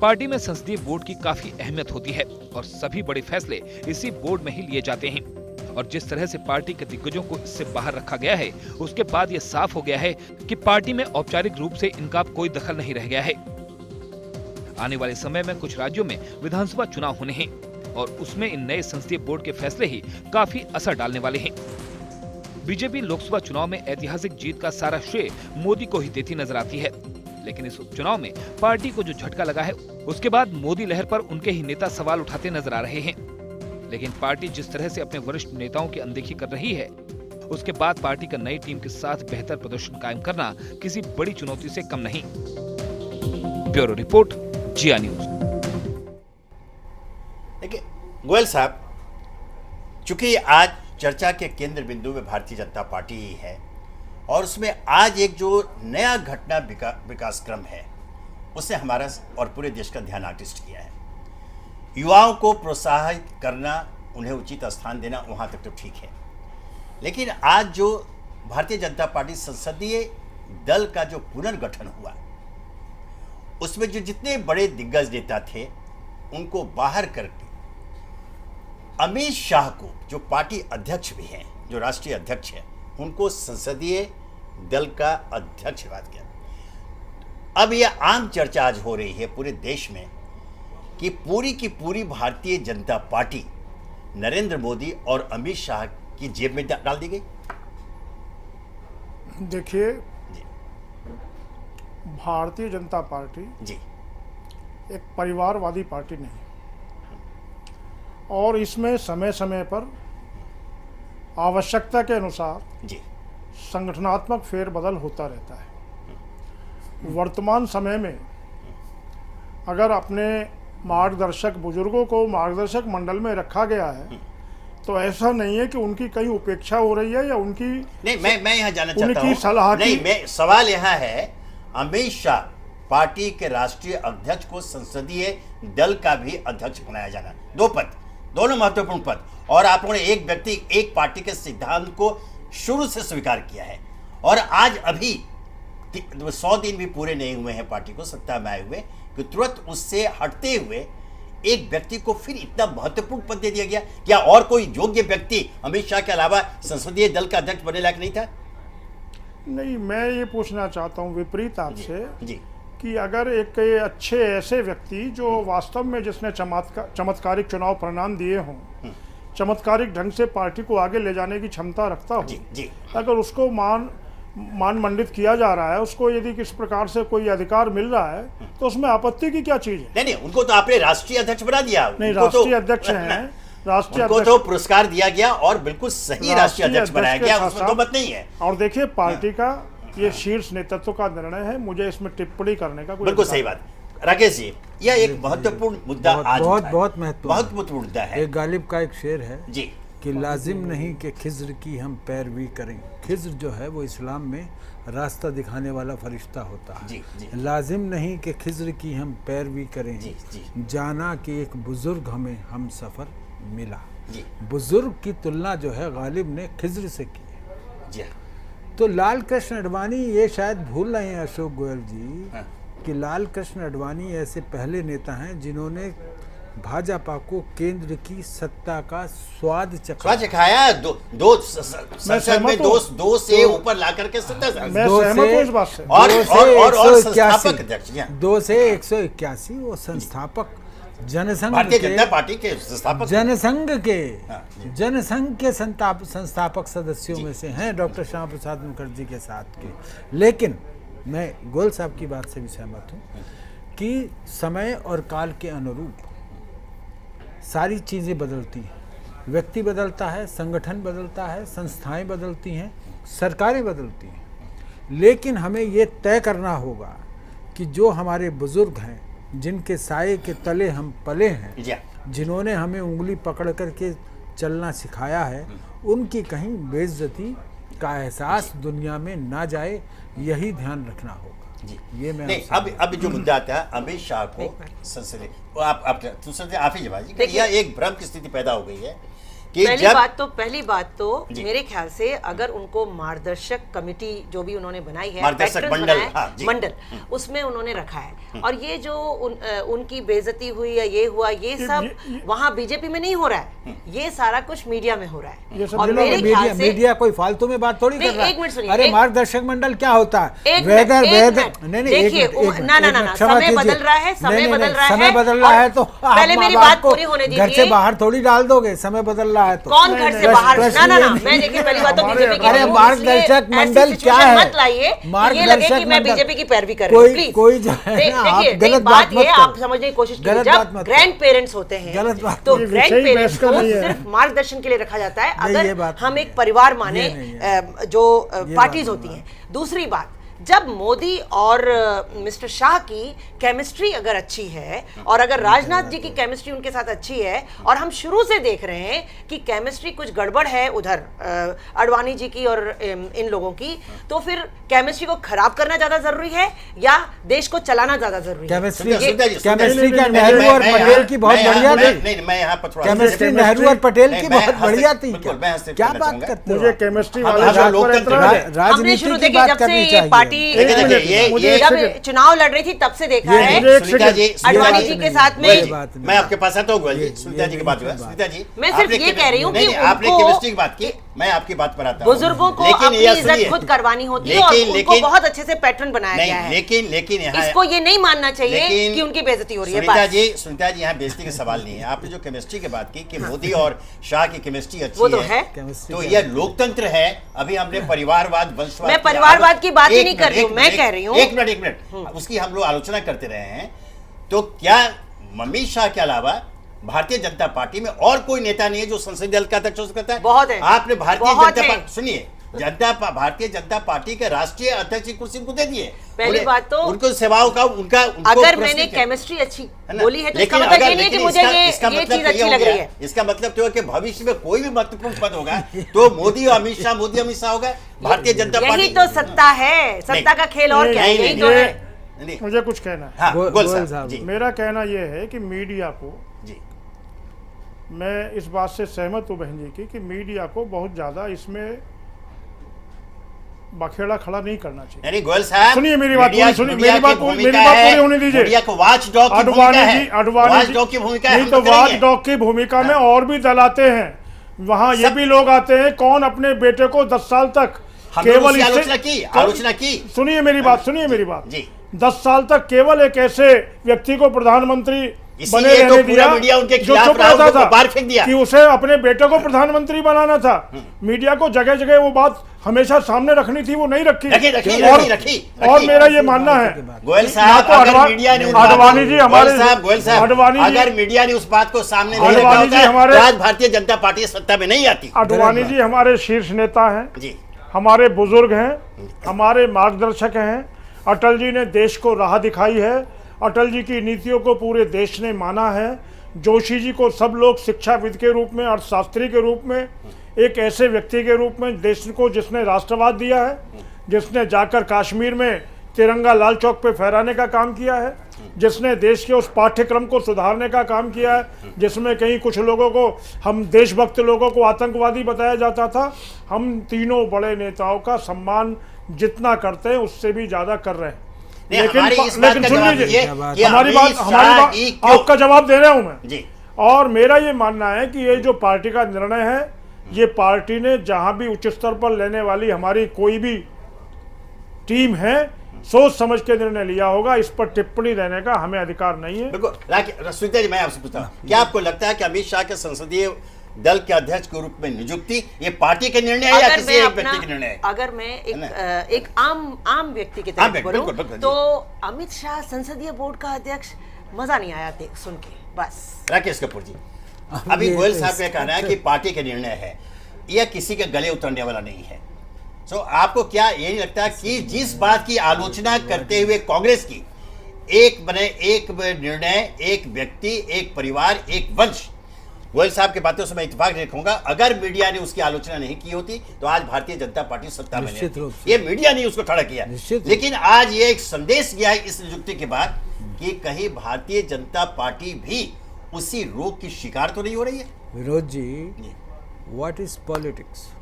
पार्टी में संसदीय बोर्ड की काफी अहमियत होती है और सभी बड़े फैसले इसी बोर्ड में ही लिए जाते हैं। और जिस तरह से पार्टी के दिग्गजों को इससे बाहर रखा गया है, उसके बाद यह साफ हो गया है कि पार्टी में औपचारिक रूप से इनका कोई दखल नहीं रह गया है। आने वाले समय में कुछ राज्यों में विधानसभा चुनाव होने हैं और उसमें इन नए संसदीय बोर्ड के फैसले ही काफी असर डालने वाले हैं। बीजेपी लोकसभा चुनाव में ऐतिहासिक जीत का सारा श्रेय मोदी को ही देती नजर आती है, लेकिन इस उपचुनाव में पार्टी को जो झटका लगा है, उसके बाद मोदी लहर पर उनके ही नेता सवाल उठाते नजर आ रहे हैं। लेकिन पार्टी जिस तरह से अपने वरिष्ठ नेताओं की अनदेखी कर रही है, उसके बाद पार्टी का नई टीम के साथ बेहतर प्रदर्शन कायम करना किसी बड़ी चुनौती से कम नहीं। ब्यूरो रिपोर्ट, जिया न्यूज। देखिए गोयल साहब, चूंकि आज चर्चा के केंद्र बिंदु में भारतीय जनता पार्टी ही है और उसमें आज एक जो नया घटना विकास क्रम है, उससे हमारा और पूरे देश का ध्यान आकृष्ट किया है। युवाओं को प्रोत्साहित करना, उन्हें उचित स्थान देना, वहाँ तक तो ठीक है, लेकिन आज जो भारतीय जनता पार्टी संसदीय दल का जो पुनर्गठन हुआ, उसमें जो जितने बड़े दिग्गज नेता थे उनको बाहर करके अमित शाह को, जो पार्टी अध्यक्ष भी हैं, जो राष्ट्रीय अध्यक्ष हैं, उनको संसदीय दल का अध्यक्ष बना दिया। अब यह आम चर्चा आज हो रही है पूरे देश में कि पूरी की पूरी भारतीय जनता पार्टी नरेंद्र मोदी और अमित शाह की जेब में डाल दी गई। देखिए, भारतीय जनता पार्टी जी एक परिवारवादी पार्टी नहीं, और इसमें समय समय पर आवश्यकता के अनुसार जी संगठनात्मक फेरबदल होता रहता है। वर्तमान समय में अगर अपने मार्गदर्शक बुजुर्गों को मार्गदर्शक मंडल में रखा गया है, तो ऐसा नहीं है कि उनकी कहीं उपेक्षा हो रही है या उनकी नहीं। मैं यहाँ जाना चाहता हूँ, उनकी सलाह की, नहीं, मैं सवाल यहाँ है, अमित शाह पार्टी के राष्ट्रीय अध्यक्ष को संसदीय दल का भी अध्यक्ष बनाया जाना, 2 पद, दोनों महत्वपूर्ण पद, और आपने एक व्यक्ति एक पार्टी के सिद्धांत को शुरू से स्वीकार किया है और आज अभी 100 दिन भी पूरे नहीं हुए हैं पार्टी को सत्ता में आए हुए कि तुरंत उससे हटते हुए एक व्यक्ति को फिर इतना महत्वपूर्ण पद दे दिया गया। क्या और कोई योग्य व्यक्ति अमित शाह के अलावा संसदीय दल का अध्यक्ष बनने लायक नहीं था? नहीं, मैं ये पूछना चाहता हूँ विपरीत आपसे जी कि अगर एक अच्छे ऐसे व्यक्ति जो वास्तव में जिसने चमत्कारिक चुनाव परिणाम दिए हों, चमत्कारिक ढंग से पार्टी को आगे ले जाने की क्षमता रखता हो, जी अगर उसको मान मंडित किया जा रहा है, उसको यदि किस प्रकार से कोई अधिकार मिल रहा है, तो उसमें आपत्ति की क्या चीज है? नहीं, उनको तो आपने राष्ट्रीय अध्यक्ष बना दिया। नहीं, राष्ट्रीय अध्यक्ष हैं, राष्ट्रीय उनको तो पुरस्कार दिया गया और बिल्कुल सही राष्ट्रीय अध्यक्ष बनाया गया, उसमें तो मत नहीं है। और देखिए, पार्टी का ये शीर्ष नेतृत्व का निर्णय है, मुझे इसमें टिप्पणी करने का कोई बिल्कुल सही बात। राकेश जी, यह एक महत्वपूर्ण मुद्दा आज बहुत महत्वपूर्ण मुद्दा है। एक गालिब का एक शेर है जी कि लाजिम नहीं कि खिज्र की हम पैरवी करें। खिज्र जो है वो इस्लाम में रास्ता दिखाने वाला फरिश्ता होता है। जी लाजिम नहीं कि खिज्र की हम पैरवी करें। जी जाना कि एक बुजुर्ग हमें हम सफ़र मिला। जी बुजुर्ग की तुलना जो है गालिब ने खिज्र से की है। जी तो लाल कृष्ण आडवाणी ये शायद भूल रहे हैं अशोक गोयल जी कि लाल कृष्ण आडवाणी ऐसे पहले नेता हैं जिन्होंने भाजपा को केंद्र की सत्ता का स्वाद चखाया। संसद में दो से ऊपर ला करके सत्ता मैं सहमत हूं इस बात से। और संस्थापक अध्यक्ष 2 से 181 वो संस्थापक जनसंघ भारतीय जनता पार्टी के संस्थापक जनसंघ के संस्थापक सदस्यों में से हैं डॉक्टर श्यामा प्रसाद मुखर्जी के साथ के। लेकिन मैं गोयल साहब की बात से भी सहमत हूँ कि समय और काल के अनुरूप सारी चीज़ें बदलती हैं। व्यक्ति बदलता है, संगठन बदलता है, संस्थाएं बदलती हैं, सरकारें बदलती हैं। लेकिन हमें ये तय करना होगा कि जो हमारे बुजुर्ग हैं, जिनके साये के तले हम पले हैं, जिन्होंने हमें उंगली पकड़ करके चलना सिखाया है, उनकी कहीं बेइज्जती का एहसास दुनिया में ना जाए, यही ध्यान रखना होगा। जी ये मैं नहीं, अब जो मुद्दा आता है अमित शाह को संसदीय, आप ही जवाब जी, यह एक भ्रम की स्थिति पैदा हो गई है कि पहली बात तो मेरे ख्याल से अगर उनको मार्गदर्शक कमेटी जो भी उन्होंने बनाई है, मार्गदर्शक मंडल उसमें उन्होंने रखा है, और ये जो उनकी बेइज्जती हुई या ये हुआ, ये सब वहाँ बीजेपी में नहीं हो रहा है, ये सारा कुछ मीडिया में हो रहा है। और मेरे ख्याल से मीडिया कोई फालतू में बात थोड़ी कर रहा है। एक मिनट सुनिए, अरे मार्गदर्शक मंडल क्या होता है? देखिए, ना समय बदल रहा है, समय बदल रहा है, तो पहले मेरी बात पूरी होने दीजिए। घर से बाहर थोड़ी डाल दोगे, समय बदल रहा है तो। कौन घर से बाहर? ना मैं देखिए, पहली बात तो बीजेपी की अरे मार्गदर्शक मंडल क्या है? मत लाइए ये लगे कि मैं बीजेपी की पैरवी कर रही हूं, प्लीज। कोई जो है देखिए, गलत बात ये आप समझने की कोशिश कीजिए। जब ग्रैंड पेरेंट्स होते हैं तो ग्रैंड पेरेंट्स को सिर्फ मार्गदर्शन के लिए रखा जाता है, अगर हम एक परिवार माने जो पार्टीज होती हैं। दूसरी बात, जब मोदी और मिस्टर शाह की केमिस्ट्री अगर अच्छी है, और अगर राजनाथ जी की केमिस्ट्री उनके साथ अच्छी है, और हम शुरू से देख रहे हैं कि केमिस्ट्री कुछ गड़बड़ है उधर आडवाणी जी की और इन लोगों की, तो फिर केमिस्ट्री को खराब करना ज्यादा जरूरी है या देश को चलाना ज्यादा जरूरी है? केमिस्ट्री का नेहरू और पटेल की बहुत बढ़िया थी। केमिस्ट्री नेहरू और पटेल की बहुत बढ़िया थी। क्या बात करते हो? मुझे केमिस्ट्री राजनीति की बात करनी चाहिए। जब चुनाव लड़ रही थी तब से देखा है आडवाणी जी के साथ में। मैं आपके पास आता हूँ सुनीता जी की बात। सुनीता जी, मैं सिर्फ ये कह रही हूँ कि आपने केमिस्ट्री की बात की, मैं आपकी बात पर आता हूँ। बुजुर्गों को अपनी इज्जत खुद करवानी होती है, और उनको बहुत अच्छे से पैटर्न बनाया गया है। लेकिन यहाँ इसको ये नहीं मानना चाहिए कि उनकी बेइज्जती हो रही है। सुनीता जी, यहाँ बेइज्जती का सवाल नहीं है। आपने जो केमिस्ट्री की बात की कि मोदी और शाह की केमिस्ट्री अच्छी है, तो यह लोकतंत्र है। अभी हमने परिवारवाद, वंशवाद, मैं परिवारवाद की बात ही नहीं कर रही हूँ, मैं कह रही हूँ एक मिनट उसकी हम लोग आलोचना करते रहे हैं। तो क्या अमित शाह के अलावा भारतीय जनता पार्टी में और कोई नेता नहीं है जो संसदीय दल का अध्यक्ष हो सकता है? बहुत है। आपने भारतीय जनता पार्टी, सुनिए, भारतीय जनता पार्टी के राष्ट्रीय अध्यक्ष की कुर्सी उनको दे दिए। पहली बात तो उनको सेवाओं का उनका अगर मैंने केमिस्ट्री अच्छी बोली है तो इसका मतलब ये नहीं है कि मुझे ये चीज अच्छी लग रही है। इसका मतलब तो है कि भविष्य में कोई भी महत्वपूर्ण पद होगा तो मोदी और अमित शाह होगा। भारतीय जनता पार्टी, यही तो सत्ता है, सत्ता का खेल और क्या है? यही तो है। मुझे कुछ कहना है। गोयल साहब, मेरा कहना यह है कि मीडिया को, मैं इस बात से सहमत हूँ बहन जी की कि मीडिया को बहुत ज़्यादा इसमें बखेड़ा खड़ा नहीं करना चाहिए। नहीं गोयल साहब, सुनिए मेरी बात मीडिया- पूरी, सुनिए मीडिया मेरी बात की पूरी, भूमिका मेरी बात है, पूरी होने दीजिए। मीडिया को वॉचडॉग की भूमिका अडवाणी है, जी, अडवाणी जी, वॉचडॉग की भूमिका है, नहीं हम तो तो करेंगे। वॉचडॉग की भूमिका में और भी दल आते हैं, वहाँ ये सब- भी लोग आते हैं, कौन अपने बेटे को 10 साल तक हमने केवल उसकी इससे- आलोचना की। सुनिए मेरी बात, सुनिए मेरी बात जी। 10 साल तक केवल एक ऐसे व्यक्ति को प्रधानमंत्री इसीलिए बने तो रहने पूरा दिया मीडिया उनके जो खिलाफ चुप रहा, रहता उनको था बाहर फेंक दिया। कि उसे अपने बेटे को प्रधानमंत्री बनाना था। मीडिया को जगह जगह वो बात हमेशा सामने रखनी थी, वो नहीं रखी। और मेरा ये मानना है गोयल ना साहब, तो अगर मीडिया ने उस बात को- अडवाणी जी हमारे गोयल साहब, अडवाणी जी अगर मीडिया ने उस बात को सामने नहीं अडवाणी रखा जी होता, हमारे- तो आज भारतीय जनता पार्टी सत्ता में नहीं आती। अडवाणी जी हमारे शीर्ष नेता हैं, जी, हमारे बुजुर्ग हैं, हमारे मार्गदर्शक हैं। अटल जी ने देश को राह दिखाई है, अटल जी की नीतियों को पूरे देश ने माना है। जोशी जी को सब लोग शिक्षाविद के रूप में, अर्थशास्त्री के रूप में, एक ऐसे व्यक्ति के रूप में देश को जिसने राष्ट्रवाद दिया है, जिसने जाकर कश्मीर में तिरंगा लाल चौक पे फहराने का काम किया है, जिसने देश के उस पाठ्यक्रम को सुधारने का काम किया है जिसमें कहीं कुछ लोगों को, हम देशभक्त लोगों को आतंकवादी बताया जाता था। हम तीनों बड़े नेताओं का सम्मान जितना करते हैं उससे भी ज़्यादा कर रहे हैं। नहीं, हमारी इस बात का सुन जवाब लीजिए, ये कि हमारी अमित बात शाह जी क्यों- आपका जवाब दे रहा हूं मैं जी, और मेरा ये मानना है कि ये जो पार्टी का निर्णय है, ये पार्टी ने जहां भी उच्च स्तर पर लेने वाली हमारी कोई भी टीम है, सोच समझ के निर्णय लिया होगा। इस पर टिप्पणी देने का हमें अधिकार नहीं है। बिल्कुल। सुनीता जी, मैं आपसे पूछता हूँ, क्या आपको लगता है कि अमित शाह के संसदीय दल के अध्यक्ष के रूप में नियुक्ति ये पार्टी के निर्णय है या अगर किसी मैं एक व्यक्ति के निर्णय है? अगर मैं है ना? एक आम व्यक्ति की आम तरह व्यक्ति, बोलूं बिल्कुल, बिल्कुल, तो अमित शाह संसदीय बोर्ड का अध्यक्ष मजा नहीं आया थे सुन के, बस। राकेश कपूर जी, अभी ये गोयल तो साहब का कहना है कि पार्टी का निर्णय है, यह किसी के गले उतरने वाला नहीं है। तो आपको क्या ये नहीं लगता कि जिस बात की आलोचना करते हुए कांग्रेस की, एक निर्णय, एक व्यक्ति, एक परिवार, एक वंश, गोयल साहब की बातों से मैं इत्तेफाक रखूंगा, अगर मीडिया ने उसकी आलोचना नहीं की होती तो आज भारतीय जनता पार्टी सत्ता में निश्चित रूप नहीं। से। ये मीडिया ने उसको खड़ा किया, निश्चित। लेकिन आज ये एक संदेश गया है इस नियुक्ति के बाद कि कहीं भारतीय जनता पार्टी भी उसी रोग की शिकार तो नहीं हो रही है। Vinod ji, what is politics?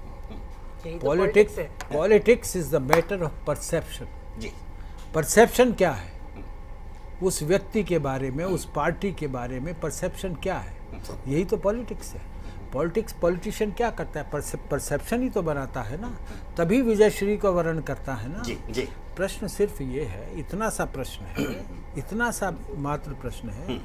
यही तो politics है। Politics is the matter of perception. जी, परसेप्शन क्या है उस व्यक्ति के बारे में, उस पार्टी के बारे में परसेप्शन क्या है? यही तो पॉलिटिक्स है। पॉलिटिशियन क्या करता है? परसेप्शन ही तो बनाता है ना, तभी विजय श्री का वर्णन करता है ना। जी, जी। प्रश्न सिर्फ ये है, इतना सा प्रश्न है, इतना सा मात्र प्रश्न है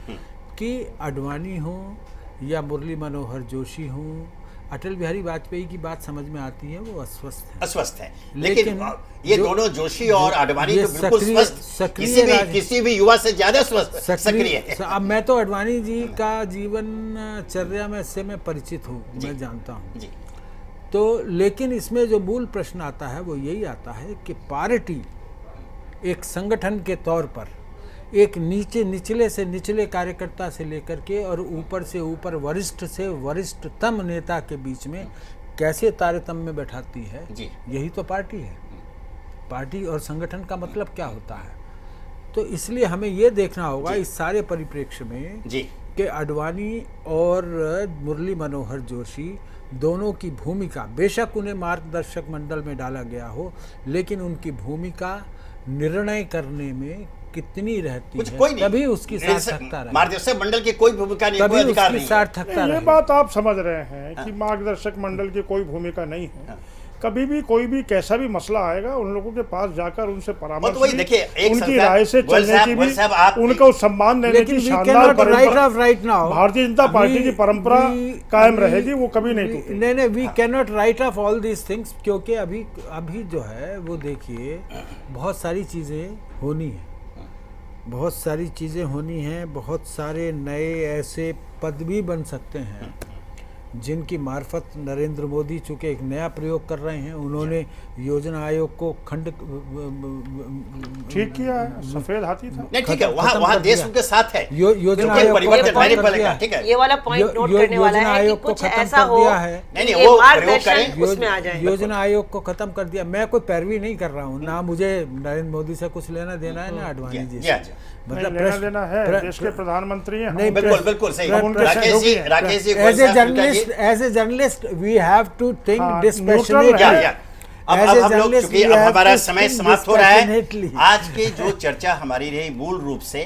कि अडवाणी हो या मुरली मनोहर जोशी हो, अटल बिहारी वाजपेयी की बात समझ में आती है, वो अस्वस्थ है। लेकिन ये दोनों जोशी और आडवाणी ये तो बिल्कुल स्वस्थ, किसी भी युवा से ज्यादा स्वस्थ, सक्रिय है। अब मैं तो अडवाणी जी का जीवन चर्या में से मैं परिचित हूँ, मैं जानता हूँ। जी, तो लेकिन इसमें जो मूल प्रश्न आता है वो यही आता है कि पार्टी एक संगठन के तौर पर एक निचले से निचले कार्यकर्ता से लेकर के और ऊपर से ऊपर वरिष्ठ से वरिष्ठतम नेता के बीच में कैसे तारतम्य बैठाती है, जी। यही तो पार्टी है। पार्टी और संगठन का मतलब क्या होता है? तो इसलिए हमें ये देखना होगा इस सारे परिप्रेक्ष्य में जी, कि अडवाणी और मुरली मनोहर जोशी दोनों की भूमिका, बेशक उन्हें मार्गदर्शक मंडल में डाला गया हो, लेकिन उनकी भूमिका निर्णय करने में कितनी रहती है, कोई नहीं, तभी उसकी सार्थकता रहती है, मार्गदर्शक मंडल की कोई भूमिका नहीं, कोई तभी अधिकार उसकी नहीं है। सार्थकता ये रहेगी। बात आप समझ रहे हैं कि मार्गदर्शक मंडल की कोई भूमिका नहीं है। कभी भी कोई भी कैसा भी मसला आएगा, उन लोगों के पास जाकर उनसे परामर्श तो वही भी, देखिए, एक उनकी संस्था- राय से गोयल चलने साहब- की गोयल साहब, आप- भी, उनको सम्मान देने लेकिन की we शानदार cannot write परंपरा off right now. Bharatiya Janata party की परंपरा कायम we- रहेगी, वो कभी नहीं टूटेगी। नहीं, we cannot write off all these things, क्योंकि अभी जो है वो देखिए बहुत सारी चीज़ें होनी है, बहुत सारी चीज़ें होनी हैं, बहुत सारे नए ऐसे पद भी बन सकते हैं जिनकी मार्फत नरेंद्र मोदी चूँकि एक नया प्रयोग कर रहे हैं, उन्होंने योजना आयोग को ठीक किया है, सफेद हाथी था। नहीं, ठीक है, खत्म वहाँ कर देश दिया। उनके साथ है। योजना क्योंकि आयोग को परिवर्तन खत्म मैंने कर बोला, दिया। ठीक है। ये वाला पॉइंट नोट करने वाला योजना है कि आयोग को कुछ खत्म ऐसा कर हो दिया है। नहीं, कि वो प्रयोग मार्गदर्शन करें। उसमें आ जाए। योजना आयोग को खत्म कर दिया। मैं कोई पैरवी नहीं कर रहा हूँ, ना मुझे नरेंद्र मोदी से कुछ लेना देना है, ना अडवाणी जी जी, से। जी। मतलब नहीं, लेना देना है, देश के प्रधानमंत्री हैं हम। नहीं, बिल्कुल बिल्कुल सही। उनके राकेश जी, सहयोगी Rakesh ji, as a Goyal sahab, journalist we have to think हाँ, डिस्पैशनेटली। neutral या, या। अब As a हम लोग journalist, चूंकि we अब have हमारा to समय speak समाप्त हो रहा है, dispassionately. आज की जो चर्चा हमारी रही मूल रूप से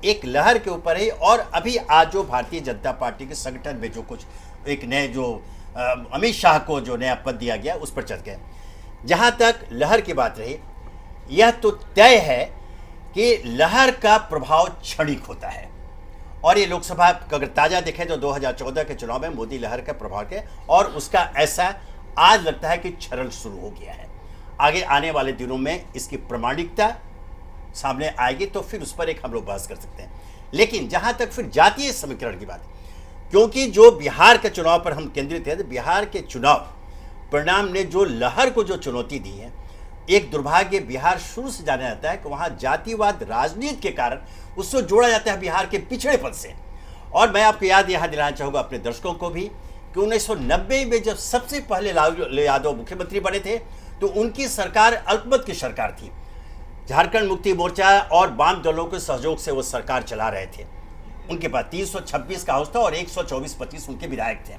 एक लहर के ऊपर है, और अभी आज जो भारतीय जनता पार्टी के संगठन में जो कुछ एक नए जो अमित शाह को जो नया पद दिया गया उस पर चल गए। जहां तक लहर की बात रही, यह तो तय है कि लहर का प्रभाव क्षणिक होता है, और ये लोकसभा का अगर ताजा देखें तो 2014 के चुनाव में मोदी लहर का प्रभाव के, और उसका ऐसा आज लगता है कि क्षरण शुरू हो गया है। आगे आने वाले दिनों में इसकी प्रामाणिकता सामने आएगी तो फिर उस पर एक हम लोग बहस कर सकते हैं। लेकिन जहां तक फिर जातीय समीकरण की बात, क्योंकि जो बिहार के चुनाव पर हम केंद्रित हैं, तो बिहार के चुनाव परिणाम ने जो लहर को जो चुनौती दी है, एक दुर्भाग्य बिहार शुरू से जाना जाता है कि वहां जातिवाद राजनीति के कारण उसको जोड़ा जाता है बिहार के पिछड़ेपन से। और मैं आपको याद यहां दिलाना चाहूंगा अपने दर्शकों को भी कि 1990 में जब सबसे पहले लालू यादव मुख्यमंत्री बने थे तो उनकी सरकार अल्पमत की सरकार थी। झारखंड मुक्ति मोर्चा और वाम दलों के सहयोग से वो सरकार चला रहे थे। उनके पास 326 का हाउस था और 124-25 उनके विधायक थे।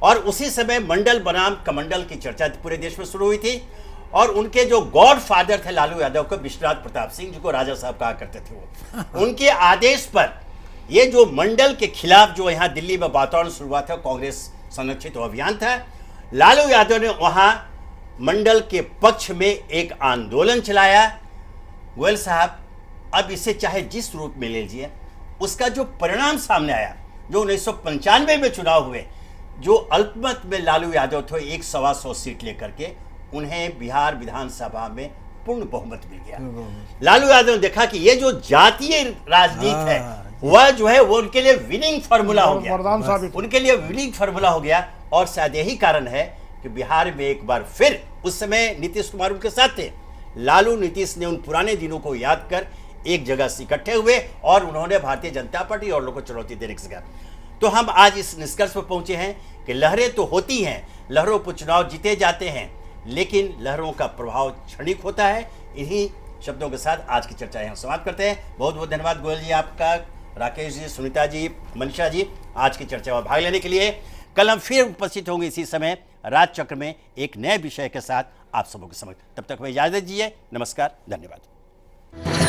और उसी समय मंडल बनाम कमंडल की चर्चा पूरे देश में शुरू हुई थी, और उनके जो गॉड फादर थे लालू यादव को, विश्वनाथ प्रताप सिंह, जिनको राजा साहब कहा करते थे, वो उनके आदेश पर ये जो मंडल के खिलाफ जो यहाँ दिल्ली में वातावरण शुरू हुआ था, कांग्रेस संरक्षित अभियान था, लालू यादव ने वहां मंडल के पक्ष में एक आंदोलन चलाया। गोयल साहब, अब इसे चाहे जिस रूप में ले लीजिए, उसका जो परिणाम सामने आया, जो 1995 में चुनाव हुए, जो अल्पमत में लालू यादव थे 100 सीट लेकर के, उन्हें बिहार विधानसभा में पूर्ण बहुमत मिल गया। लालू यादव ने देखा कि ये जो जातीय राजनीति है वह जो है वो उनके लिए विनिंग फार्मूला हो गया, वरदान साबित उनके लिए विनिंग फार्मूला हो गया। और शायद यही कारण है कि बिहार में एक बार फिर, उस समय नीतीश कुमार उनके साथ थे, लालू नीतीश ने उन पुराने दिनों को याद कर एक जगह से इकट्ठे हुए और उन्होंने भारतीय जनता पार्टी और लोगों को चुनौती देने की सका। तो हम आज इस निष्कर्ष पर पहुंचे हैं कि लहरें तो होती हैं, लहरों पर चुनाव जीते जाते हैं, लेकिन लहरों का प्रभाव क्षणिक होता है। इन्हीं शब्दों के साथ आज की चर्चा यहाँ समाप्त करते हैं। बहुत बहुत धन्यवाद गोयल जी आपका, राकेश जी, सुनीता जी, मनीषा जी, आज की चर्चा में भाग लेने के लिए। कल हम फिर उपस्थित होंगे इसी समय राज चक्र में एक नए विषय के साथ आप सबों के समक्ष। तब तक मैं इजाजत दीजिए। नमस्कार, धन्यवाद।